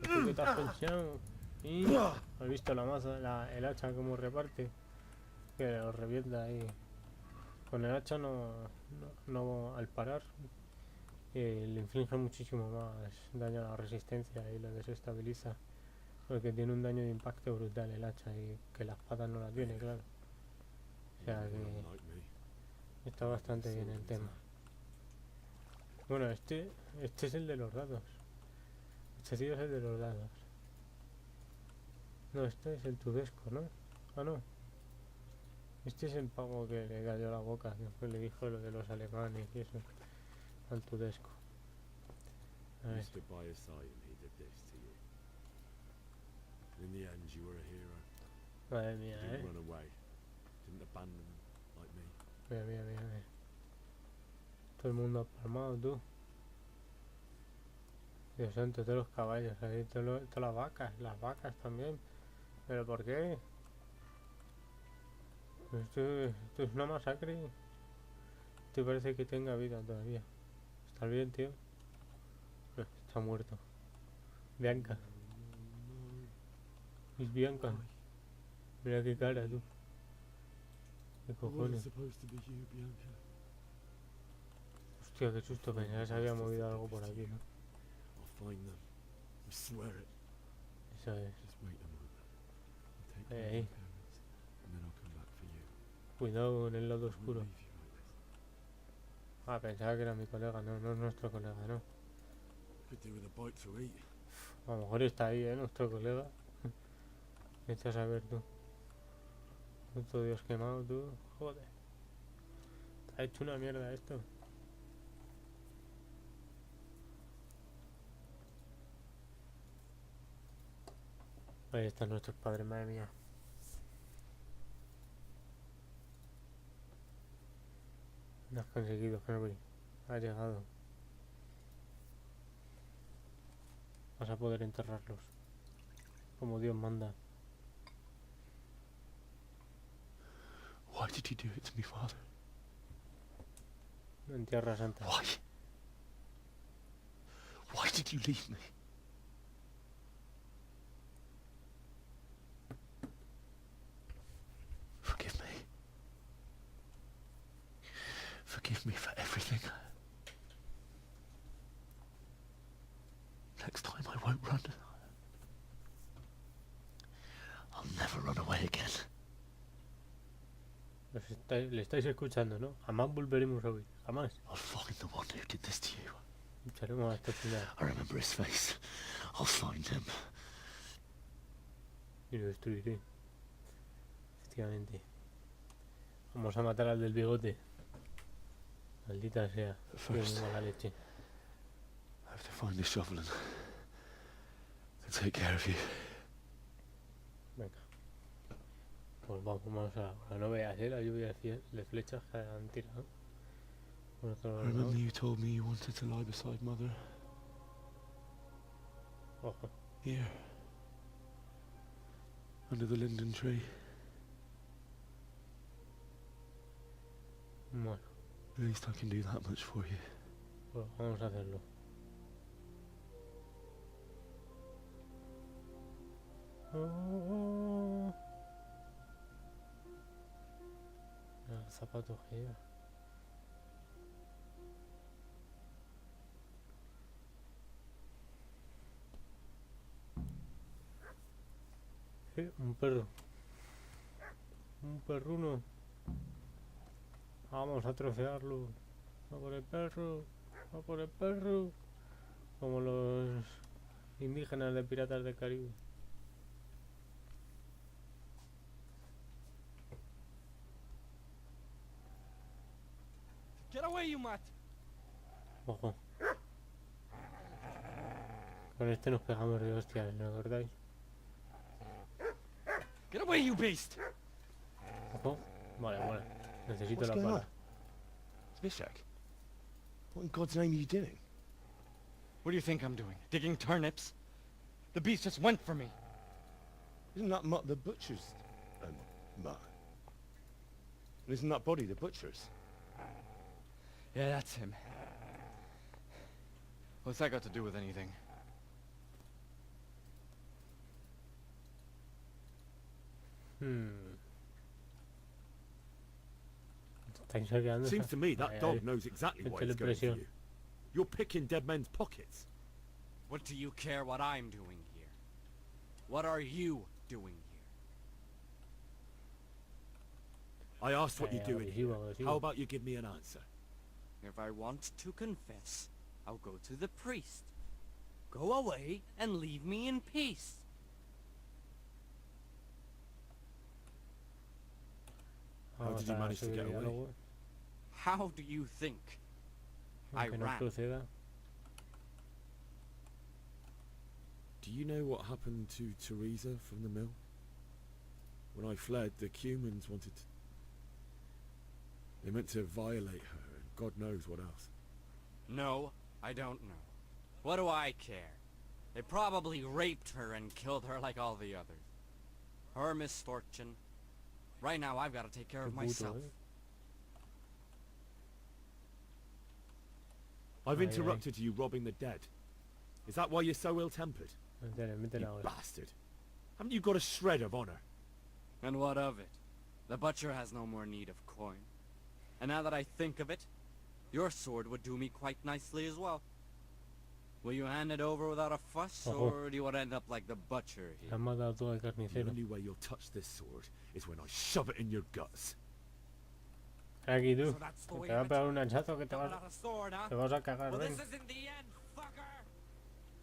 ¿Tú qué te has pensado? Y has visto la masa, el hacha como reparte. Que lo revienta ahí. Con el hacha no al parar le inflige muchísimo más daño a la resistencia y lo desestabiliza. Porque tiene un daño de impacto brutal el hacha y que la espada no la tiene, claro. O sea que está bastante bien el tema. Bueno, este es el de los dados. Este tío es el de los dados. No, este es el tudesco, ¿no? Ah, no. Este es el pavo que le cayó la boca, después le dijo lo de los alemanes y eso al tudesco. A ver. stood by his side and he did this to you. In the end, you were a hero. Madre mía, You didn't run away. Didn't abandon them like me. Mira, mira, mira, mira. Todo el mundo palmado, tú. Dios santo, todos los caballos ahí, todas las vacas también. ¿Pero por qué? Esto es una masacre. Te parece que tenga vida todavía. ¿Estás bien, tío? No, está muerto. Bianca. Es Bianca. Mira qué cara, tú. ¿Qué cojones? Hostia, qué susto, pensaba que se había movido algo por aquí, ¿no? Eso es. Ahí. Cuidado con el lado oscuro. Ah, pensaba que era mi colega, no es nuestro colega, no. A lo mejor está ahí, nuestro colega. Vete a saber tú. Puto Dios quemado, tú. Joder. Está hecho una mierda esto. Ahí están nuestros padres, madre mía. Lo has conseguido, Henry. Has llegado. Vas a poder enterrarlos. Como Dios manda. Why did you do it to me, Father? En Tierra Santa. Why? Why did you leave me? Forgive me. Forgive me for everything. Next time I won't run. I'll never run away again. Le estáis escuchando, ¿no? Jamás volveremos a oír. Jamás. I'll find the one who did this to you. Lucharemos hasta el final. I remember his face. I'll find him. Y lo destruiré. Efectivamente. Vamos a matar al del bigote. Maldita sea. First, qué mala leche. I have to find the shovel and take care of you. Venga. Pues vamos ahora. No veas, la lluvia de flechas que han tirado. Por otro lado. Remember you told me you wanted to lie beside Mother? Ojo. Here. Under the linden tree. Bueno. At least I can do that much for you. Pues vamos a hacerlo. Oh. El zapato que lleva. Un perro. Un perruno. Vamos a trofearlo. Va por el perro. Va por el perro. Como los indígenas de Piratas del Caribe. Get away, you mutt! Ojo. Con este nos pegamos de hostias, ¿no acordáis? Get away, you beast! Ojo. Vale, vale. Necesito What's la going pala. on? Zbyszek, what in God's name are you doing? What do you think I'm doing? Digging turnips? The beast just went for me. Isn't that Mutt the butcher's? Mutt. And isn't that body the butcher's? Yeah, that's him. What's that got to do with anything? Seems to me that dog knows exactly why it's going for you. You're picking dead men's pockets. What do you care what I'm doing here? What are you doing here? I asked what you're doing here. How about you give me an answer? If I want to confess, I'll go to the priest. Go away and leave me in peace. How did you manage to get away? How do you think? I ran. Do you know what happened to Teresa from the mill? When I fled, the humans wanted to... They meant to violate her, and God knows what else. No, I don't know. What do I care? They probably raped her and killed her like all the others. Her misfortune. Right now, I've got to take care of myself. I've interrupted you robbing the dead. Is that why you're so ill-tempered? You bastard. Haven't you got a shred of honor? And what of it? The butcher has no more need of coin. And now that I think of it, your sword would do me quite nicely as well. Will you hand it over without a fuss, or do you want to end up like the butcher here? The only way you'll touch this sword is when I shove it in your guts. Aquí tú, te va a pegar un hachazo que te vas a cagar, ven.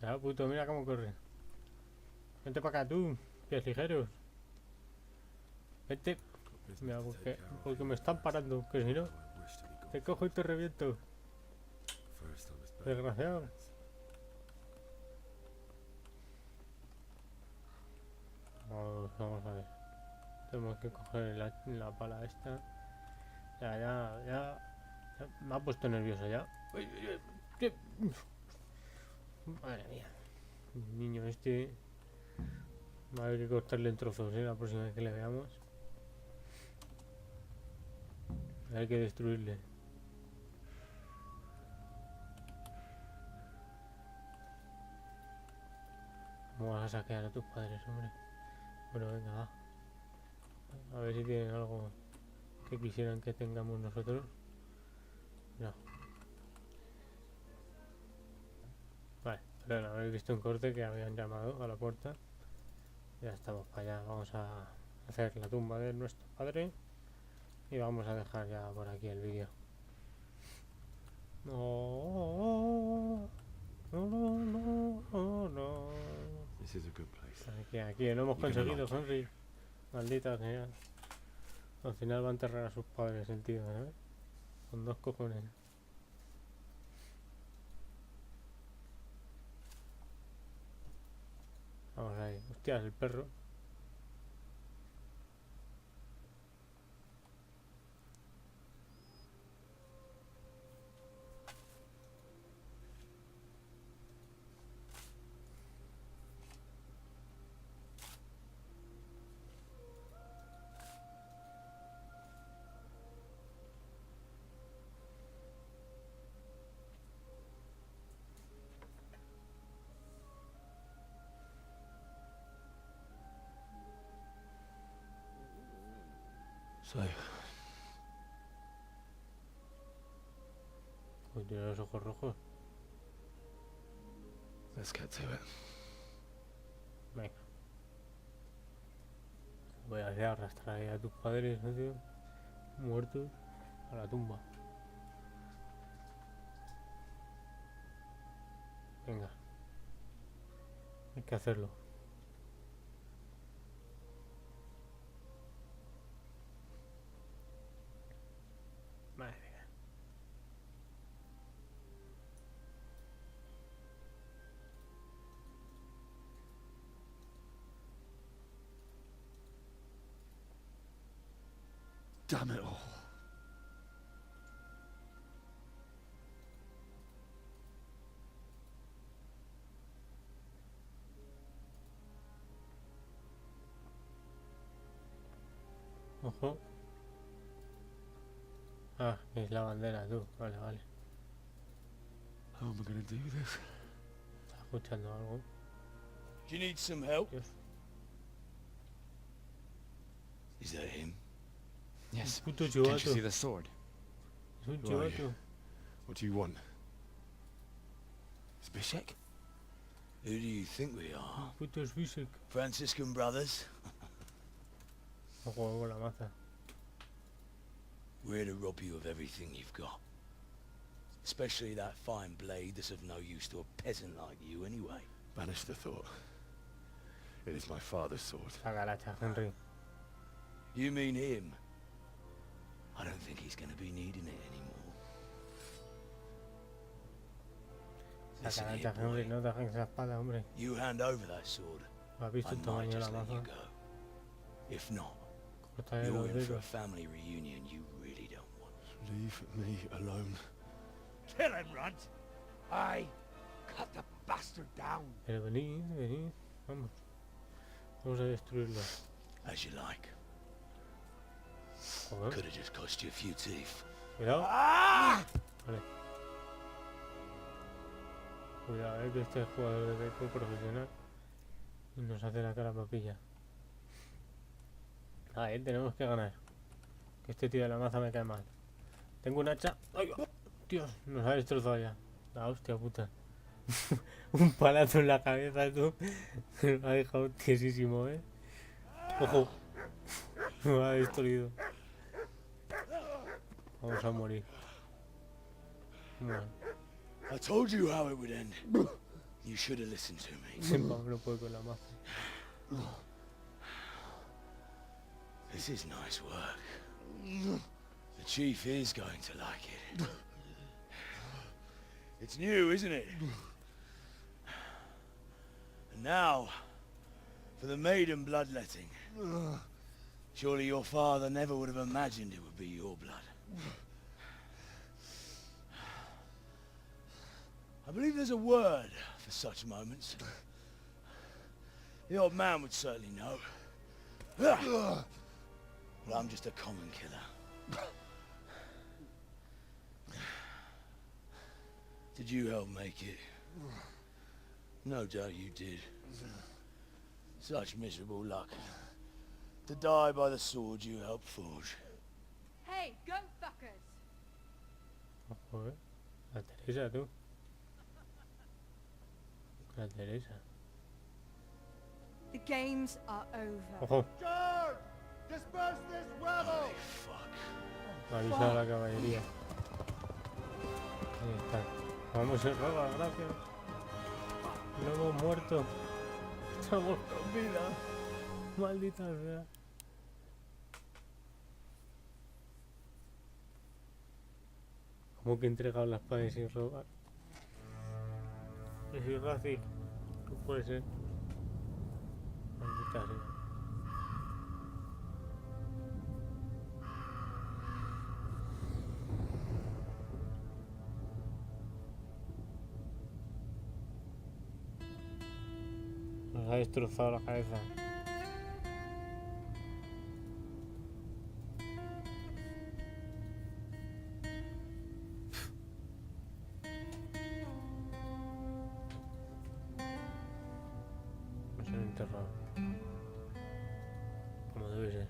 Ya, puto, mira cómo corre. Vente para acá tú, pies ligeros. Vente. Mira, porque me están parando, que si no, te cojo y te reviento. Desgraciado. Vamos a ver. Tenemos que coger la pala esta. Ya. Me ha puesto nervioso ya. Madre mía. El niño este. Va a haber que cortarle en trozos, la próxima vez que le veamos. Hay que destruirle. ¿Cómo vas a saquear a tus padres, hombre? Bueno, venga, va. A ver si tienen algo que quisieran que tengamos nosotros. No. Vale, perdón, habéis visto un corte que habían llamado a la puerta. Ya estamos para allá. Vamos a hacer la tumba de nuestro padre. Y vamos a dejar ya por aquí el vídeo. No. This is a good place. Aquí lo hemos conseguido, Henry. Maldita sea. Al final va a enterrar a sus padres el tío, ¿sabes? Con 2 cojones. Vamos ahí. Hostias, el perro. So, Pues tiene los ojos rojos. let's get to it. Venga. Voy a hacer arrastrar ahí a tus padres, ¿no, tío? Muertos a la tumba. Venga. Hay que hacerlo. Madre mía. Damn it all. Ojo. Ah, es la bandera, tú. Vale. How am I gonna do this? ¿Estás escuchando algo? Do you need some help? Dios. Is that him? Yes. Puto Can't you chivato. see the sword? Es un Right. chivato. What do you want? Zbyszek? Who do you think we are? Putos Visek. Franciscan brothers? No juego con la maza. We're to rob you of everything you've got. Especially that fine blade that's of no use to a peasant like you anyway. Banish the thought. It is my father's sword. Saca el hacha, Henry. You mean him? I don't think he's going to be needing it anymore. Saca el hacha, Henry, no dejes esa espada, hombre. You hand over that sword. ¿Has visto el tamaño de la maza? If not, Cortarle you're los in for a dedos. family reunion you really don't want. Leave me alone. Kill him, Runt. Aye. Cut the bastard down. Pero venid, venid. Vamos. Vamos a destruirlo. As you like. Joder. Could have just cost you a few teeth. Cuidado. Ah! Vale. Cuidado, que este es jugador de Deco profesional. Y nos hace la cara papilla. Tenemos que ganar. Que este tío de la maza me cae mal. Tengo un hacha. ¡Ay! Dios, nos ha destrozado ya. La hostia puta. Un palazo en la cabeza, tú. Me ha dejado tiesísimo, Ojo. Me ha destruido. Vamos a morir. Bueno. I told you how it would end. You should have listened to me. Siempre no puedo con la maza. This is nice work. The chief is going to like it. It's new, isn't it? And now, for the maiden bloodletting. Surely your father never would have imagined it would be your blood. I believe there's a word for such moments. The old man would certainly know. Well, I'm just a common killer. Did you help make it? No doubt you did. Such miserable luck. To die by the sword you helped forge. Hey, go fuckers! Ojo, La Teresa, tú. La Teresa. The games are over. Ojo. Charge! Disperse this rebel! Avisa a la caballería. Ahí está. Vamos a robar, gracias. No hemos muerto. Estamos con vida. Maldita sea. ¿Cómo que he entregado las espada sin robar? Es irracional. No puede ser. Maldita sea. Nos ha destrozado la cabeza. Nos han enterrado. Como debe ser.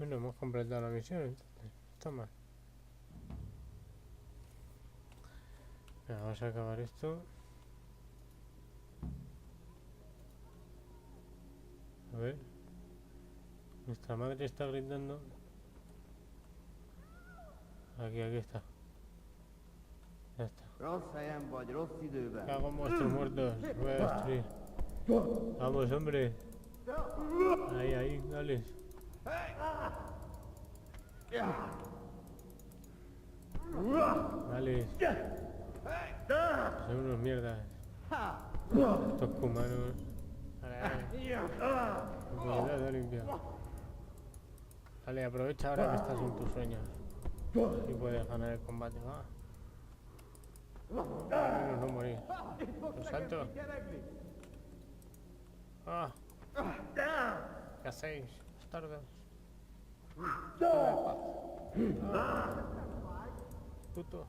Bueno, hemos completado la misión, entonces. Está mal. Venga, vamos a acabar esto. A ver. Nuestra madre está gritando. Aquí está. Ya está. ¿Qué hago, monstruos muertos? Voy a destruir. Vamos, hombre. Ahí, dale. Vale. Son unos mierdas. Estos cumanos. Vale. Limpia. Vale, aprovecha ahora que estás en tus sueños. Y puedes ganar el combate. Al menos no morir. Los santos. ¿Qué hacéis, bastardos? Puto.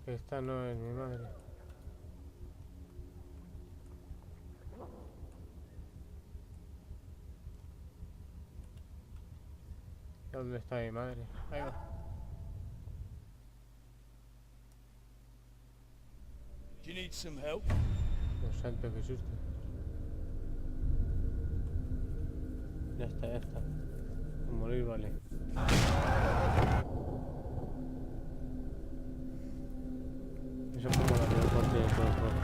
Que esta no es mi madre. ¿Dónde está mi madre? Ahí va. Do you need some help? Dios santo, qué susto. Ya está. A morir, vale. Eso es como la peor parte de todo el juego, ¿no?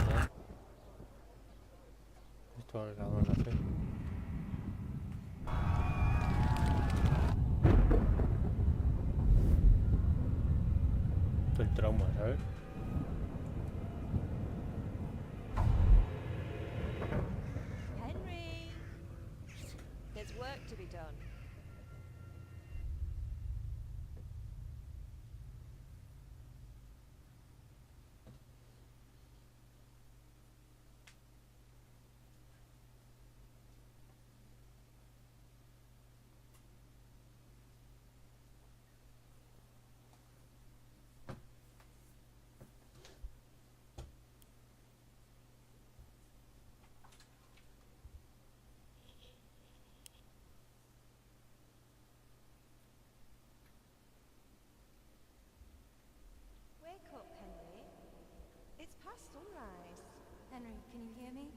Esto que acabamos de hacer. Esto es el trauma, ¿sabes? Henry, there's work to be done. Wake up, Henry. It's past sunrise. Henry, can you hear me?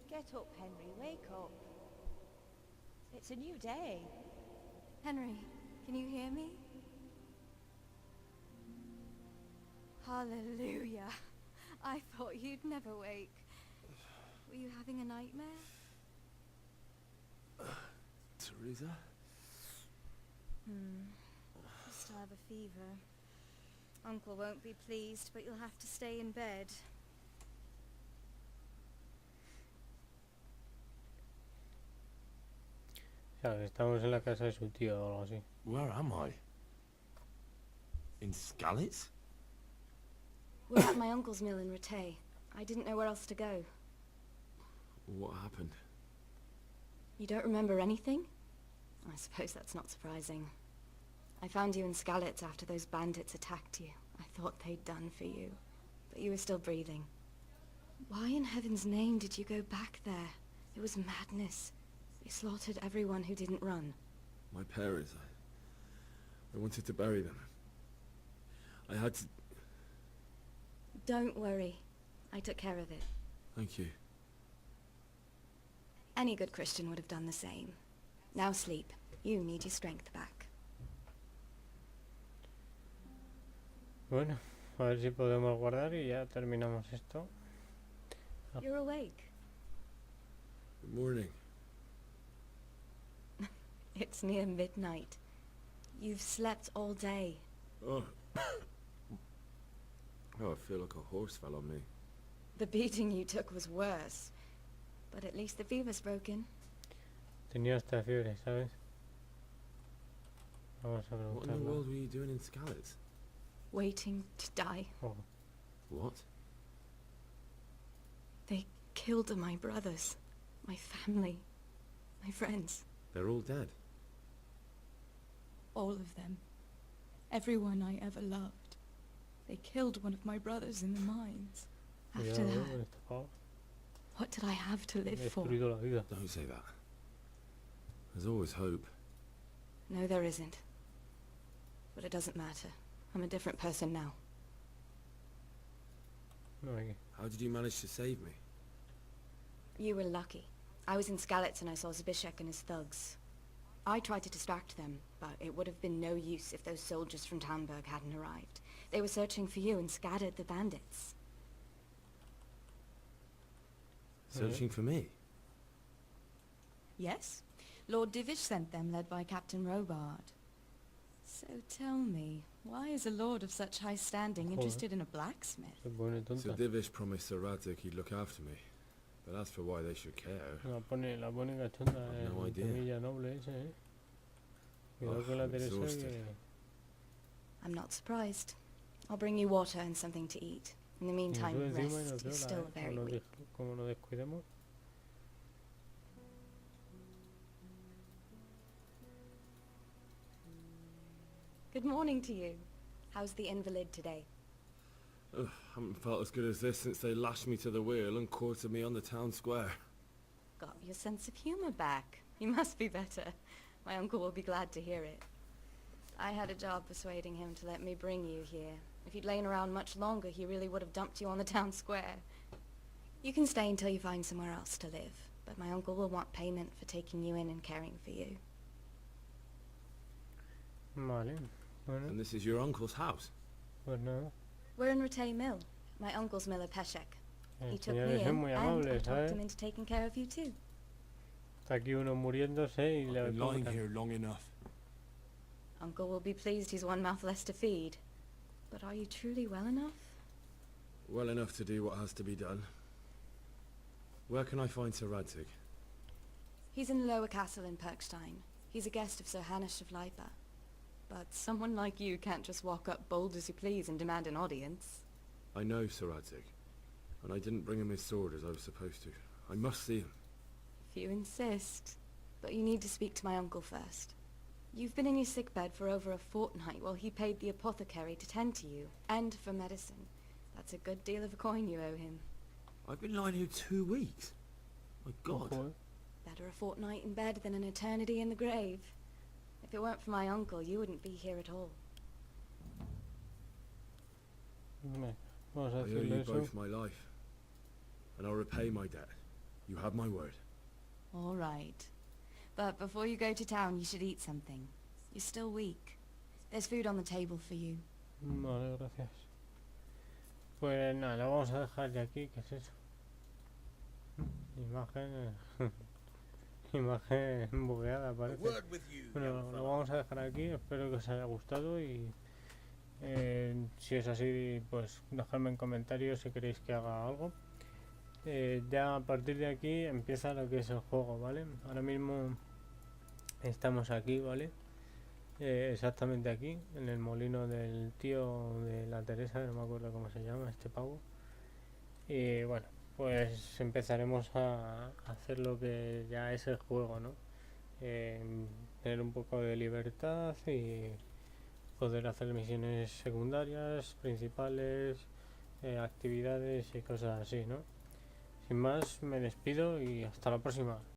Get up, Henry. Wake up. It's a new day. Henry, can you hear me? Hallelujah. I thought you'd never wake. Were you having a nightmare? Teresa? You still have a fever. Uncle won't be pleased, but you'll have to stay in bed. O sea, estamos en la casa de su tío o algo así. Where am I? In Skalitz? We're at my uncle's mill in Rattay. I didn't know where else to go. What happened? You don't remember anything? I suppose that's not surprising. I found you in Skalitz after those bandits attacked you. I thought they'd done for you, but you were still breathing. Why in heaven's name did you go back there? It was madness. They slaughtered everyone who didn't run. My parents, I wanted to bury them. I had to... Don't worry. I took care of it. Thank you. Any good Christian would have done the same. Now sleep. You need your strength back. Bueno, a ver si podemos guardar y ya terminamos esto. You're awake. Good morning. It's near midnight. You've slept all day. Oh. Oh, I feel like a horse fell on me. The beating you took was worse. But at least the fever's broken. Tenía hasta fiebre, ¿sabes? Vamos a What in the preguntarlo. world were you doing in Skalitz? Waiting to die. Oh. What? They killed my brothers. My family. My friends. They're all dead. All of them. Everyone I ever loved. They killed one of my brothers in the mines. After that, What did I have to live for? Destruido la vida. Don't say that. There's always hope. No, there isn't. But it doesn't matter. I'm a different person now. How did you manage to save me? You were lucky. I was in Skalitz and I saw Zbyszek and his thugs. I tried to distract them, but it would have been no use if those soldiers from Talmberg hadn't arrived. They were searching for you and scattered the bandits. Searching for me? Yes. Lord Divish sent them, led by Captain Robard. So tell me, why is a lord of such high standing interested in a blacksmith? So Divish promised Sir Radzig he'd look after me. But as for why they should care, La pone cachonda, no idea. Semilla noble ese, Cuidado que la Teresa que... I'm not surprised. I'll bring you water and something to eat. In the meantime, rest. You're still very weak. Como nos descuidemos. Good morning to you. How's the invalid today? Ugh, haven't felt as good as this since they lashed me to the wheel and quartered me on the town square. Got your sense of humor back. You must be better. My uncle will be glad to hear it. I had a job persuading him to let me bring you here. If you'd lain around much longer, he really would have dumped you on the town square. You can stay until you find somewhere else to live, but my uncle will want payment for taking you in and caring for you. Vale. Bueno. And this is your uncle's house? Pues nada. We're in Ratay Mill. My uncle's miller, Peshek. He took me Señores, in, muy and I amables, talked ¿sabes? him into taking care of you too. Está aquí uno muriéndose y le I've been lying preguntan. here long enough. Uncle will be pleased he's one mouth less to feed. But are you truly well enough? Well enough to do what has to be done. Where can I find Sir Radzig? He's in the lower castle in Perkstein. He's a guest of Sir Hanush of Leipa. But someone like you can't just walk up bold as you please and demand an audience. I know Sir Radzig, and I didn't bring him his sword as I was supposed to. I must see him. If you insist. But you need to speak to my uncle first. You've been in your sickbed for over a fortnight while he paid the apothecary to tend to you, and for medicine. That's a good deal of a coin you owe him. I've been lying here 2 weeks. My God. Better a fortnight in bed than an eternity in the grave. If it weren't for my uncle, you wouldn't be here at all. Vamos a I owe decirle you eso. both my life, and I'll repay my debt. You have my word. All right. But before you go to town, you should eat something. You're still weak. There's food on the table for you. Vale, gracias. Pues nada, lo vamos a dejar de aquí. ¿Qué es eso? Imagen... Imagen bugueada parece. Bueno, lo vamos a dejar aquí. Espero que os haya gustado y... si es así, pues dejadme en comentarios si queréis que haga algo. Ya a partir de aquí empieza lo que es el juego, ¿vale? Ahora mismo estamos aquí, ¿vale? Exactamente aquí, en el molino del tío de la Teresa, no me acuerdo cómo se llama este pavo. Y bueno, pues empezaremos a hacer lo que ya es el juego, ¿no? Tener un poco de libertad y poder hacer misiones secundarias, principales, actividades y cosas así, ¿no? Sin más, me despido y hasta la próxima.